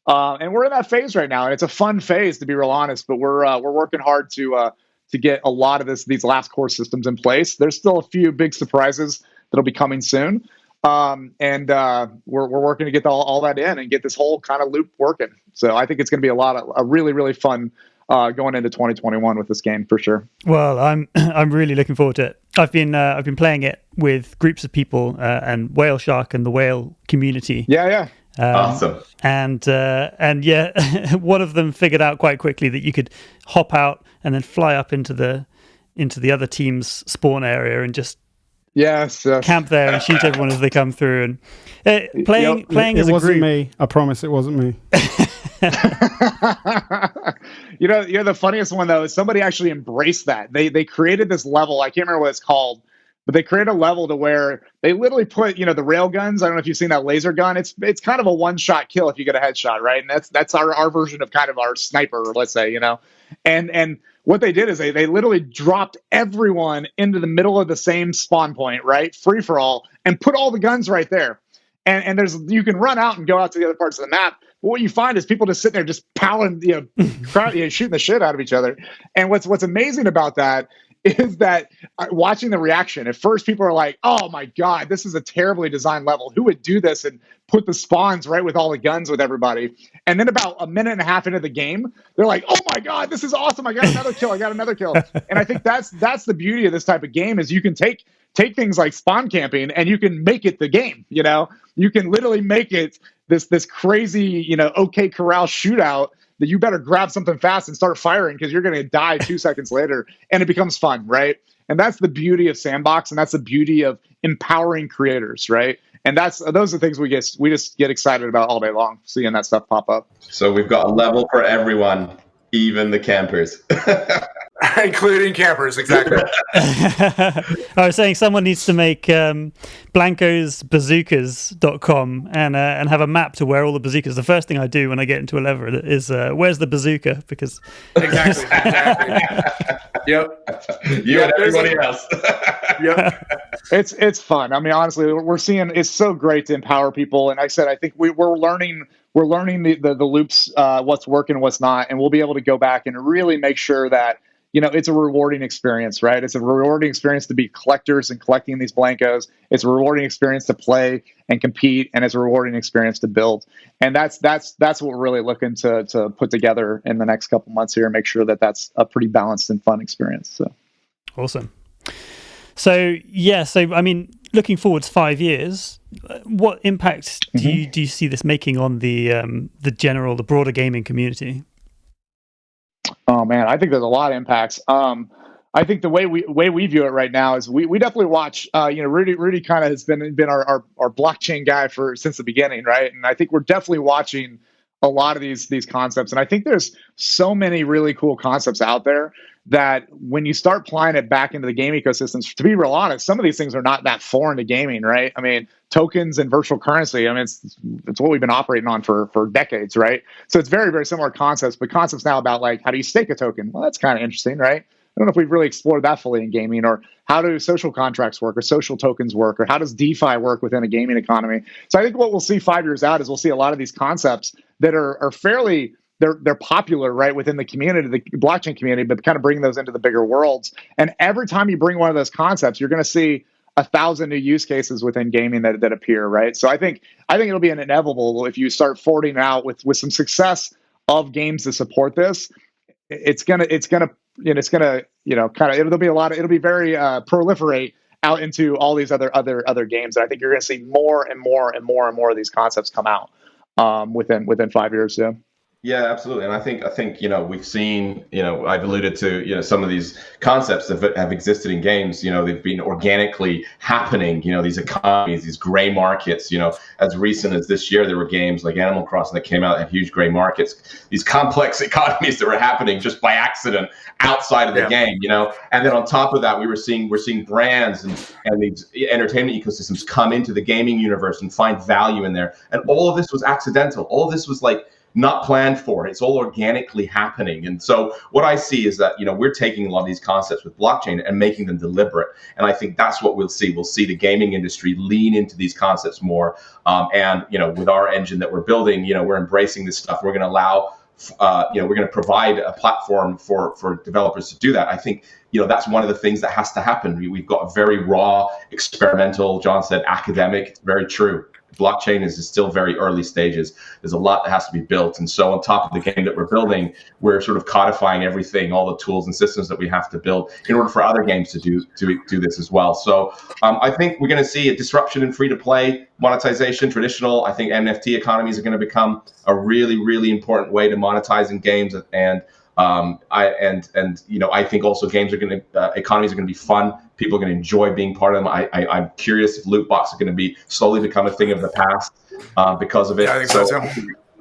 And we're in that phase right now, and it's a fun phase, to be real honest. But we're working hard to get a lot of these last core systems in place. There's still a few big surprises that'll be coming soon, and we're working to get all that in and get this whole kind of loop working. So I think it's going to be a really really fun going into 2021 with this game for sure. Well, I'm really looking forward to it. I've been playing it with groups of people and Whale Shark and the whale community. Yeah. Awesome. And yeah, one of them figured out quite quickly that you could hop out and then fly up into the other team's spawn area and just camp there and shoot everyone as they come through. And playing as a group. It wasn't me. I promise it wasn't me. The funniest one though is somebody actually embraced that. They created this level. I can't remember what it's called. But they create a level to where they literally put, the rail guns. I don't know if you've seen that laser gun. It's kind of a one-shot kill if you get a headshot, right? And that's our version of kind of our sniper, let's say, And what they did is they literally dropped everyone into the middle of the same spawn point, right? Free for all, and put all the guns right there. And you can run out and go out to the other parts of the map. But what you find is people just sitting there just powering, shooting the shit out of each other. And what's amazing about that is that watching the reaction, at first people are like, oh my God, this is a terribly designed level. Who would do this and put the spawns right with all the guns with everybody? And then about a minute and a half into the game, they're like, oh my God, this is awesome. I got another kill. And I think that's the beauty of this type of game is you can take things like spawn camping and you can make it the game. You can literally make it this crazy, OK Corral shootout that you better grab something fast and start firing because you're going to die 2 seconds later, and it becomes fun, right? And that's the beauty of Sandbox, and that's the beauty of empowering creators, right? And those are the things we just get excited about all day long, seeing that stuff pop up. So we've got a level for everyone, even the campers. Including campers, exactly. I was saying someone needs to make blankosbazookas.com and have a map to where all the bazookas. The first thing I do when I get into a level is where's the bazooka? Because exactly. Yep. You and everybody else. Yep. It's fun. I mean, honestly, we're seeing it's so great to empower people. And I said, I think we're learning the loops, what's working, what's not, and we'll be able to go back and really make sure that it's a rewarding experience, right? It's a rewarding experience to be collectors and collecting these Blankos. It's a rewarding experience to play and compete, and it's a rewarding experience to build. And that's what we're really looking to put together in the next couple months here and make sure that that's a pretty balanced and fun experience. So awesome. So I mean, looking forward to 5 years, what impact do you see this making on the broader gaming community? Oh man, I think there's a lot of impacts. I think the way we view it right now is we definitely watch. Rudy kind of has been our blockchain guy since the beginning, right? And I think we're definitely watching a lot of these concepts. And I think there's so many really cool concepts out there that when you start applying it back into the game ecosystems, to be real honest, some of these things are not that foreign to gaming, right? I mean, tokens and virtual currency, I mean, it's what we've been operating on for decades, right? So it's very, very similar concepts, but concepts now about like, how do you stake a token? Well, that's kind of interesting, right? don't know if we've really explored that fully in gaming, or how do social contracts work, or social tokens work, or how does DeFi work within a gaming economy. So I think what we'll see 5 years out is we'll see a lot of these concepts that are fairly, they're popular, right, within the community, the blockchain community, but kind of bring those into the bigger worlds. And every time you bring one of those concepts, you're going to see 1,000 new use cases within gaming that appear, right? So I think it'll be an inevitable if you start forwarding out with some success of games to support this. It'll be very proliferate out into all these other games. And I think you're going to see more and more and more and more of these concepts come out within 5 years. Yeah. Yeah, absolutely. And I think we've seen, I've alluded to, some of these concepts that have existed in games, they've been organically happening, these economies, these gray markets, as recent as this year, there were games like Animal Crossing that came out and had huge gray markets, these complex economies that were happening just by accident outside of the game, and then on top of that, we're seeing brands and these entertainment ecosystems come into the gaming universe and find value in there. And all of this was accidental. All of this was not planned for. It's all organically happening. And so what I see is that, we're taking a lot of these concepts with blockchain and making them deliberate. And I think that's what we'll see. We'll see the gaming industry lean into these concepts more. And with our engine that we're building, we're embracing this stuff. We're going to allow, we're going to provide a platform for developers to do that. I think, that's one of the things that has to happen. We've got a very raw, experimental, John said, academic. It's very true. Blockchain is still very early stages. There's a lot that has to be built. And so on top of the game that we're building, we're sort of codifying everything, all the tools and systems that we have to build in order for other games to do this as well. So I think we're going to see a disruption in free-to-play monetization, traditional. I think NFT economies are going to become a really, really important way to monetize in games. And I think also games are going to, economies are going to be fun. People are going to enjoy being part of them. I'm curious if loot boxes are going to be slowly become a thing of the past because of it. Yeah, I think so too.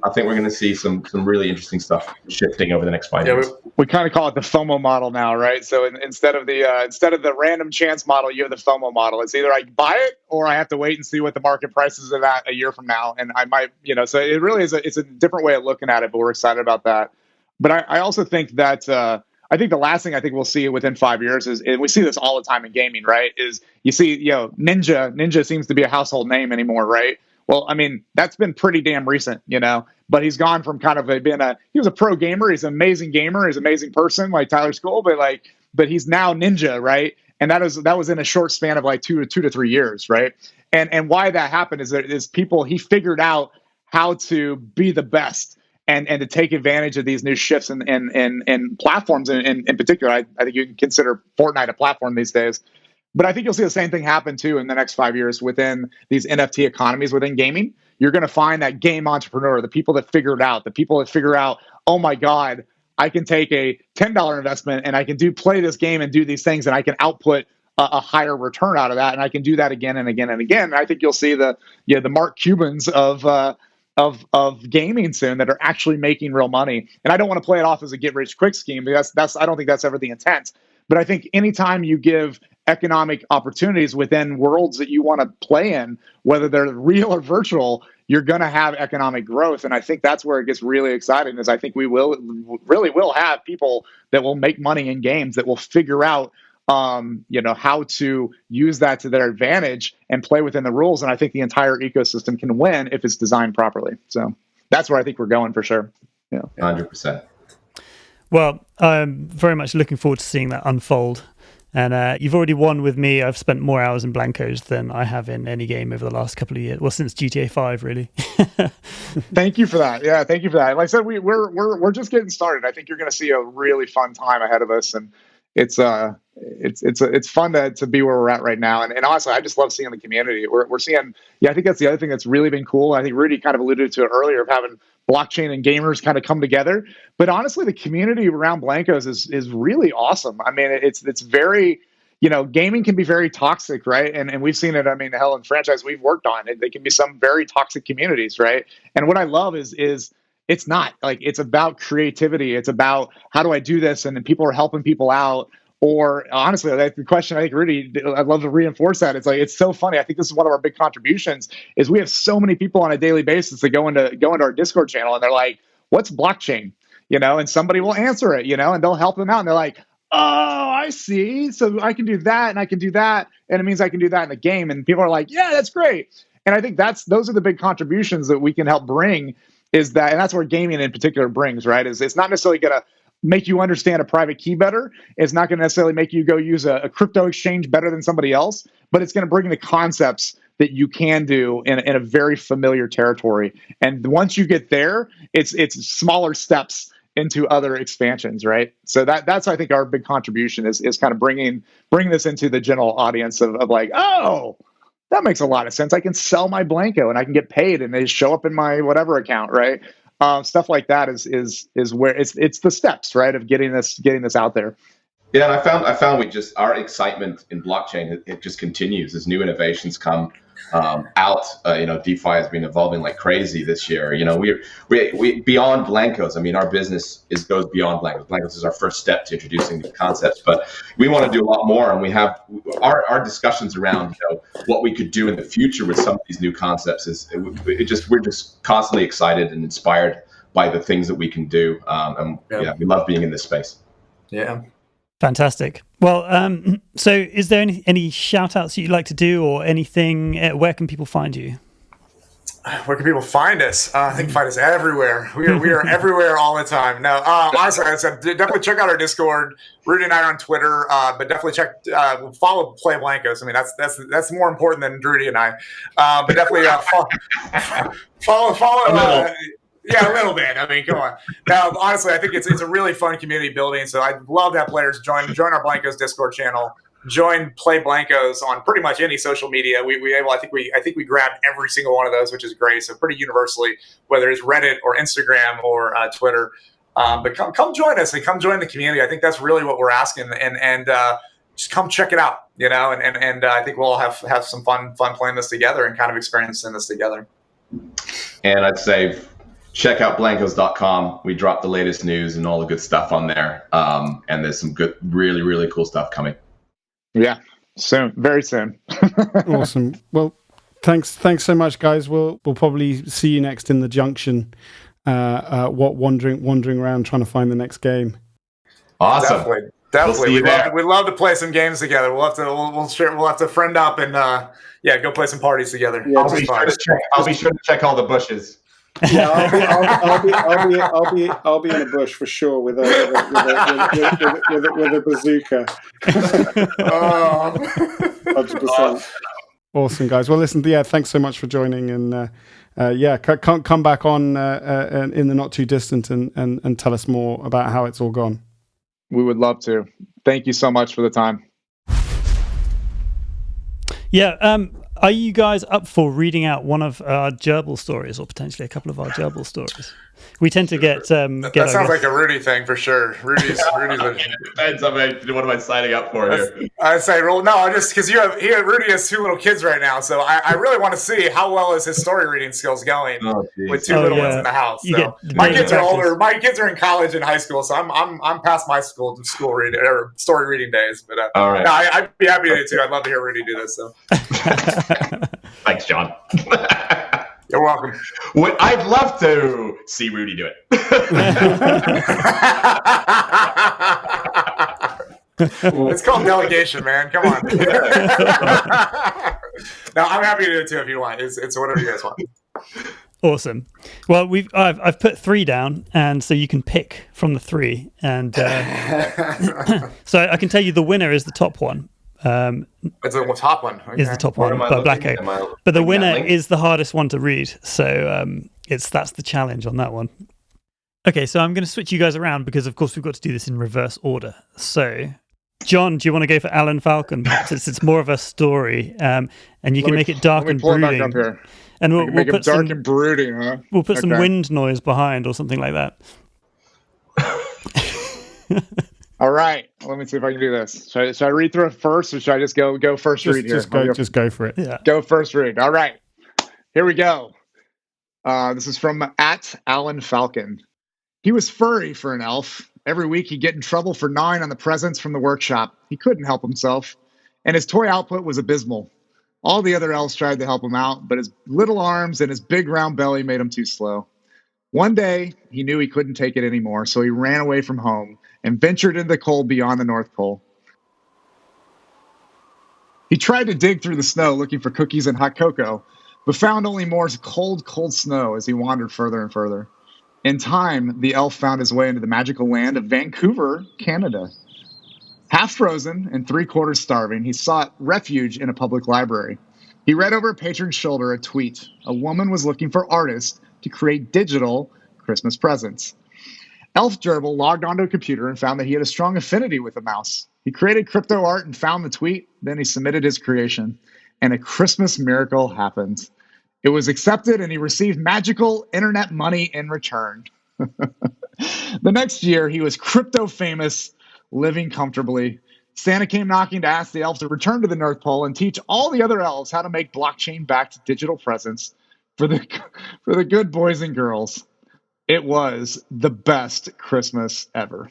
I think we're going to see some really interesting stuff shifting over the next 5 years. We kind of call it the FOMO model now, right? So instead of the random chance model, you have the FOMO model. It's either I buy it or I have to wait and see what the market prices are at a year from now, and I might, So it really is it's a different way of looking at it, but we're excited about that. But I also think that I think the last thing I think we'll see within 5 years is, and we see this all the time in gaming, right? Is you see, Ninja seems to be a household name anymore, right? Well, I mean, that's been pretty damn recent, but he's gone from kind of he was a pro gamer. He's an amazing gamer. He's an amazing person like Tyler School, but he's now Ninja, right? And that was in a short span of 2 to 3 years, right? And why that happened is he figured out how to be the best. And to take advantage of these new shifts in platforms, in particular, I think you can consider Fortnite a platform these days. But I think you'll see the same thing happen too in the next 5 years within these NFT economies within gaming. You're going to find that game entrepreneur, the people that figure it out, oh my God, I can take a $10 investment and I can play this game and do these things, and I can output a higher return out of that, and I can do that again and again and again. And I think you'll see the Mark Cubans of gaming soon that are actually making real money. And I don't want to play it off as a get rich quick scheme, because I don't think that's ever the intent. But I think anytime you give economic opportunities within worlds that you want to play in, whether they're real or virtual, you're going to have economic growth. And I think that's where it gets really exciting, is I think we really will have people that will make money in games, that will figure out how to use that to their advantage and play within the rules. And I think the entire ecosystem can win if it's designed properly. So that's where I think we're going for sure. 100%. Well, I'm very much looking forward to seeing that unfold. And you've already won with me. I've spent more hours in Blankos than I have in any game over the last couple of years. Well, since GTA 5, really. Thank you for that. Yeah, thank you for that. Like I said, we're just getting started. I think you're going to see a really fun time ahead of us, and it's fun to be where we're at right now. And honestly, I just love seeing the community. We're seeing. Yeah, I think that's the other thing that's really been cool. I think Rudy kind of alluded to it earlier, of having blockchain and gamers kind of come together. But honestly, the community around Blankos is really awesome. I mean, it's very, gaming can be very toxic, right? And we've seen it. I mean, hell, in franchise we've worked on it, they can be some very toxic communities, right? And what I love is it's not it's about creativity. It's about, how do I do this? And then people are helping people out. Or honestly, the question, I think, Rudy, I'd love to reinforce that. It's so funny. I think this is one of our big contributions, is we have so many people on a daily basis that go into our Discord channel, and they're like, what's blockchain? And somebody will answer it, and they'll help them out. And they're like, I see. So I can do that and I can do that. And it means I can do that in the game. And people are like, yeah, that's great. And I think those are the big contributions that we can help bring is that, and that's where gaming in particular brings, right? Is it's not necessarily going to make you understand a private key better. It's not going to necessarily make you go use a crypto exchange better than somebody else, but it's going to bring the concepts that you can do in a very familiar territory. And once you get there, it's smaller steps into other expansions, right? So that's I think our big contribution is kind of bringing this into the general audience of like, oh, that makes a lot of sense. I can sell my Blanko and I can get paid and they show up in my whatever account, right? Stuff like that is where it's the steps, right, of getting this out there. Yeah, and I found our excitement in blockchain it just continues as new innovations come out. DeFi has been evolving like crazy this year. We beyond Blankos. I mean, our business goes beyond Blankos. Blankos is our first step to introducing these concepts, but we want to do a lot more. And we have our discussions around what we could do in the future with some of these new concepts. We're just constantly excited and inspired by the things that we can do. We love being in this space. Yeah. Fantastic. Well, so is there any shout outs you'd like to do or anything? Where can people find you? Where can people find us? I think find us everywhere. We are everywhere all the time. No, honestly, I said definitely check out our Discord. Rudy and I are on Twitter, but definitely follow Play Blankos. I mean, that's more important than Rudy and I. But definitely follow. Yeah, a little bit. I mean, come on. Now, honestly, I think it's a really fun community building. So I'd love to have players join our Blankos Discord channel, join Play Blankos on pretty much any social media. I think we grabbed every single one of those, which is great. So pretty universally, whether it's Reddit or Instagram or Twitter. But come join us and come join the community. I think that's really what we're asking, and just come check it out. And I think we'll all have some fun playing this together and kind of experiencing this together. And I'd say, check out blankos.com. We drop the latest news and all the good stuff on there. And there's some good, really, really cool stuff coming. Yeah, soon, very soon. Awesome. Well, thanks so much, guys. We'll probably see you next in the junction. Wandering around trying to find the next game. Awesome. Definitely. We'd love to play some games together. We'll have to friend up and go play some parties together. Yeah, I'll be sure to check all the bushes. Yeah, I'll be in a bush for sure with a bazooka. 100%. Awesome, guys. Well, listen, thanks so much for joining, and come back on in the not too distant and tell us more about how it's all gone. We would love to. Thank you so much for the time. Yeah. Are you guys up for reading out one of our gerbil stories, or potentially a couple of our gerbil stories? We tend to get. That sounds like a Rudy thing for sure. Rudy's. Depends on what am I signing up for here? I say, well, no, just because Rudy has two little kids right now, so I really want to see how well is his story reading skills going with two little ones in the house. So my kids are older. My kids are in college and high school, so I'm past my story reading days. But all right. No, I'd be happy to too. I'd love to hear Rudy do this. So. Thanks, John. You're welcome. I'd love to see Rudy do it. It's called delegation, man. Come on. No, I'm happy to do it too if you want. It's whatever you guys want. Awesome. Well, I've put 3 down, and so you can pick from the 3. And so I can tell you the winner is the top one. It's the top one. Okay. Is the top one by Blacko. But the winner is the hardest one to read. So that's the challenge on that one. Okay, so I'm going to switch you guys around because, of course, we've got to do this in reverse order. So, John, do you want to go for Alan Falcon? Since it's more of a story, and you can make it dark and brooding. And we'll make put it dark and brooding, huh? We'll put some wind noise behind or something like that. All right, let me see if I can do this. Should I read through it first, or should I just go first read here? Just go for it. Yeah. Go first read. All right, here we go. This is from @Alan Falcon. He was furry for an elf. Every week he'd get in trouble for gnawing on the presents from the workshop. He couldn't help himself, and his toy output was abysmal. All the other elves tried to help him out, but his little arms and his big round belly made him too slow. One day, he knew he couldn't take it anymore, so he ran away from home and ventured into the cold beyond the North Pole. He tried to dig through the snow looking for cookies and hot cocoa, but found only more cold, cold snow as he wandered further and further. In time, the elf found his way into the magical land of Vancouver, Canada. Half frozen and 3/4 starving, he sought refuge in a public library. He read over a patron's shoulder a tweet. A woman was looking for artists to create digital Christmas presents. Elf Gerbil logged onto a computer and found that he had a strong affinity with the mouse. He created crypto art and found the tweet. Then he submitted his creation, and a Christmas miracle happened. It was accepted, and he received magical internet money in return. The next year, he was crypto famous, living comfortably. Santa came knocking to ask the elf to return to the North Pole and teach all the other elves how to make blockchain-backed digital presents for the good boys and girls. It was the best Christmas ever.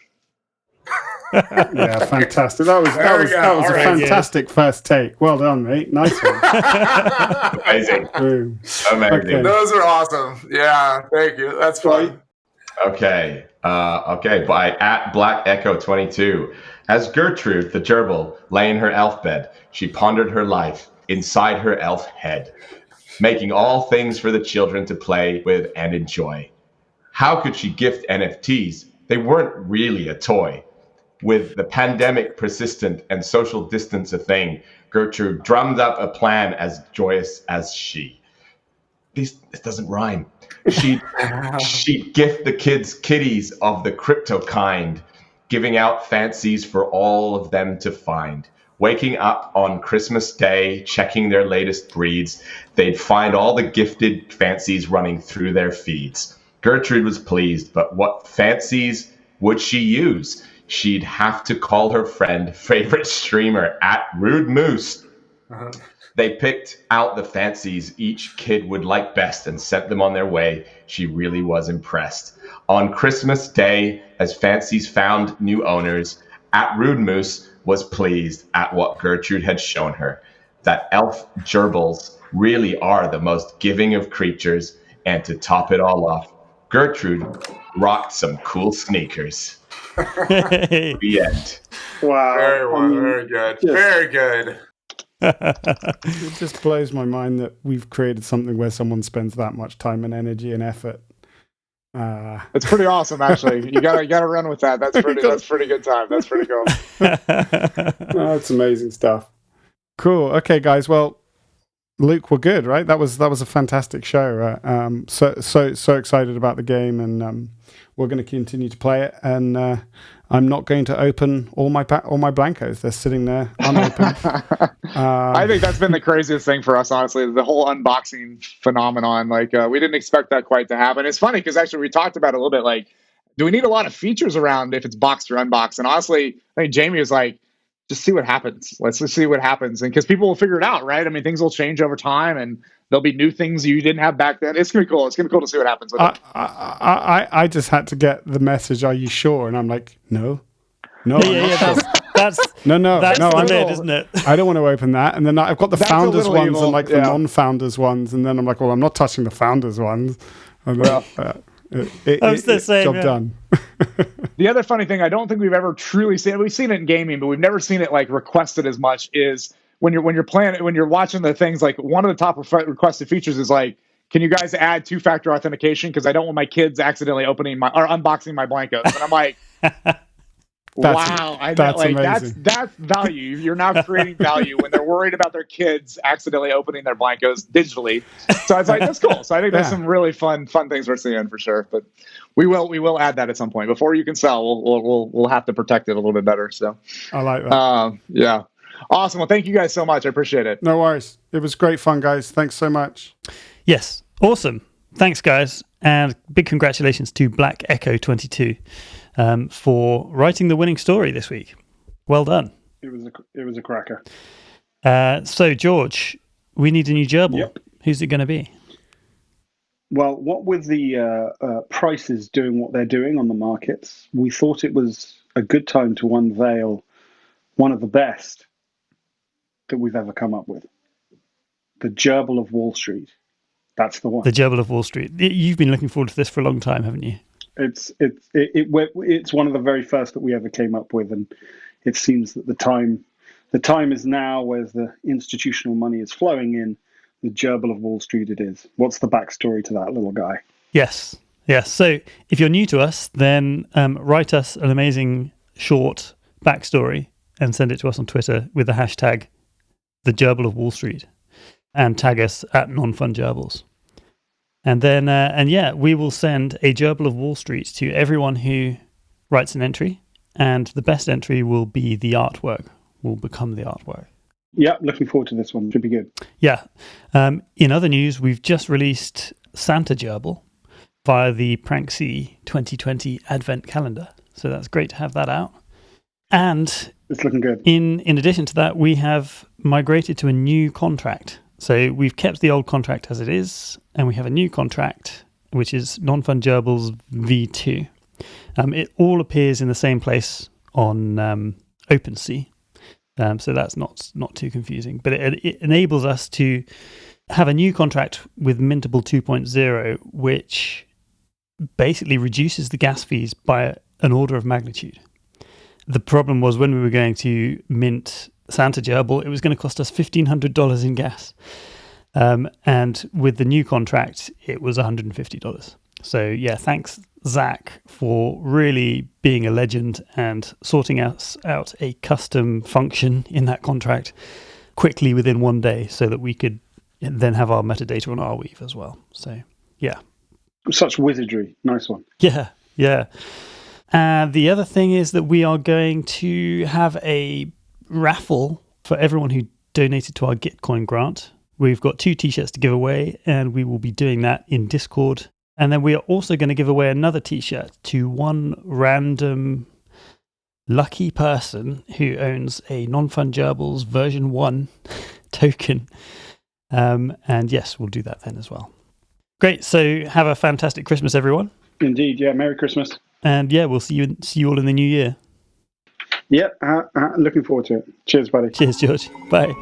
Yeah, fantastic. That was a fantastic first take. Well done, mate. Nice one. Amazing. Boom. Amazing. Okay. Those are awesome. Yeah, thank you. That's fun. Okay. By @BlackEcho22. As Gertrude, the gerbil, lay in her elf bed, she pondered her life inside her elf head, making all things for the children to play with and enjoy. How could she gift NFTs? They weren't really a toy. With the pandemic persistent and social distance a thing, Gertrude drummed up a plan as joyous as she. This doesn't rhyme. She'd gift the kids kitties of the crypto kind, giving out fancies for all of them to find. Waking up on Christmas Day, checking their latest breeds, they'd find all the gifted fancies running through their feeds. Gertrude was pleased, but what fancies would she use? She'd have to call her friend, favorite streamer, @RudeMoose. Uh-huh. They picked out the fancies each kid would like best and sent them on their way. She really was impressed. On Christmas Day, as fancies found new owners, @RudeMoose was pleased at what Gertrude had shown her, that elf gerbils really are the most giving of creatures, and to top it all off, Gertrude rocked some cool sneakers. The end. Wow. Very good. Yes. Very good. It just blows my mind that we've created something where someone spends that much time and energy and effort. It's pretty awesome, actually. You gotta run with that. That's pretty good time. That's pretty cool. That's amazing stuff. Cool. Okay, guys. Well, Luke, we're good, right? That was a fantastic show. So excited about the game, and we're going to continue to play it. And I'm not going to open all my Blankos. They're sitting there unopened. I think that's been the craziest thing for us, honestly. The whole unboxing phenomenon. Like, we didn't expect that quite to happen. It's funny because actually we talked about it a little bit. Like, do we need a lot of features around if it's boxed or unboxed? And honestly, I think Jamie was like, just see what happens. Let's just see what happens. And because people will figure it out, right? I mean, things will change over time and there'll be new things you didn't have back then. It's going to be cool. It's going to be cool to see what happens with it. I just had to get the message, are you sure? And I'm like, no. That's no, I'm it, isn't it? I don't want to open that. And then I've got the founders ones evil. And like the non-founders ones. And then I'm like, well, I'm not touching the founders ones. And then, job done. The other funny thing I don't think we've ever truly seen, we've seen it in gaming, but we've never seen it like requested as much, is when you're playing, when you're watching the things, like one of the top requested features is like, can you guys add 2-factor authentication? Because I don't want my kids accidentally unboxing my Blankos. And I'm like, wow, that's value. You're now creating value when they're worried about their kids accidentally opening their Blankos digitally. So it's like, that's cool. So I think there's some really fun things we're seeing for sure. But we will add that at some point. Before you can sell, we'll have to protect it a little bit better. So I like that. Yeah. Awesome. Well, thank you guys so much. I appreciate it. No worries. It was great fun, guys. Thanks so much. Yes. Awesome. Thanks, guys. And big congratulations to Black Echo 22 for writing the winning story this week. Well done. It was a cracker. So, George, we need a new gerbil. Yep. Who's it going to be? Well, what with the prices doing what they're doing on the markets, we thought it was a good time to unveil one of the best that we've ever come up with. The Gerbil of Wall Street. That's the one. The Gerbil of Wall Street. You've been looking forward to this for a long time, haven't you? It's one of the very first that we ever came up with, and it seems that the time is now, where the institutional money is flowing in. The gerbil of Wall Street it is. What's the backstory to that little guy? Yes. So if you're new to us, then write us an amazing short backstory and send it to us on Twitter with the hashtag the gerbil of Wall Street, and tag us at NonFunGerbils. And then, we will send a gerbil of Wall Street to everyone who writes an entry, and the best entry will be the artwork, will become the artwork. Yeah, looking forward to this one. Should be good. Yeah. In other news, we've just released Santa Gerbil via the Pranksy 2020 Advent Calendar. So that's great to have that out. And it's looking good. In addition to that, we have migrated to a new contract. So we've kept the old contract as it is, and we have a new contract, which is NonFunGerbils V2. It all appears in the same place on OpenSea. So that's not too confusing. But it enables us to have a new contract with Mintable 2.0, which basically reduces the gas fees by an order of magnitude. The problem was when we were going to mint Santa Gerbil, it was going to cost us $1,500 in gas. And with the new contract, it was $150. So yeah, thanks, Zach, for really being a legend and sorting us out a custom function in that contract quickly within one day so that we could then have our metadata on Arweave as well. So yeah. Such wizardry. Nice one. Yeah. And the other thing is that we are going to have a raffle for everyone who donated to our Gitcoin grant. We've got 2 t-shirts to give away, and we will be doing that in Discord. And then we are also going to give away another t-shirt to one random lucky person who owns a NonFunGerbils version 1 token. And yes, we'll do that then as well. Great. So have a fantastic Christmas, everyone. Indeed. Yeah. Merry Christmas. And yeah, we'll see you all in the new year. Yeah. Looking forward to it. Cheers, buddy. Cheers, George. Bye.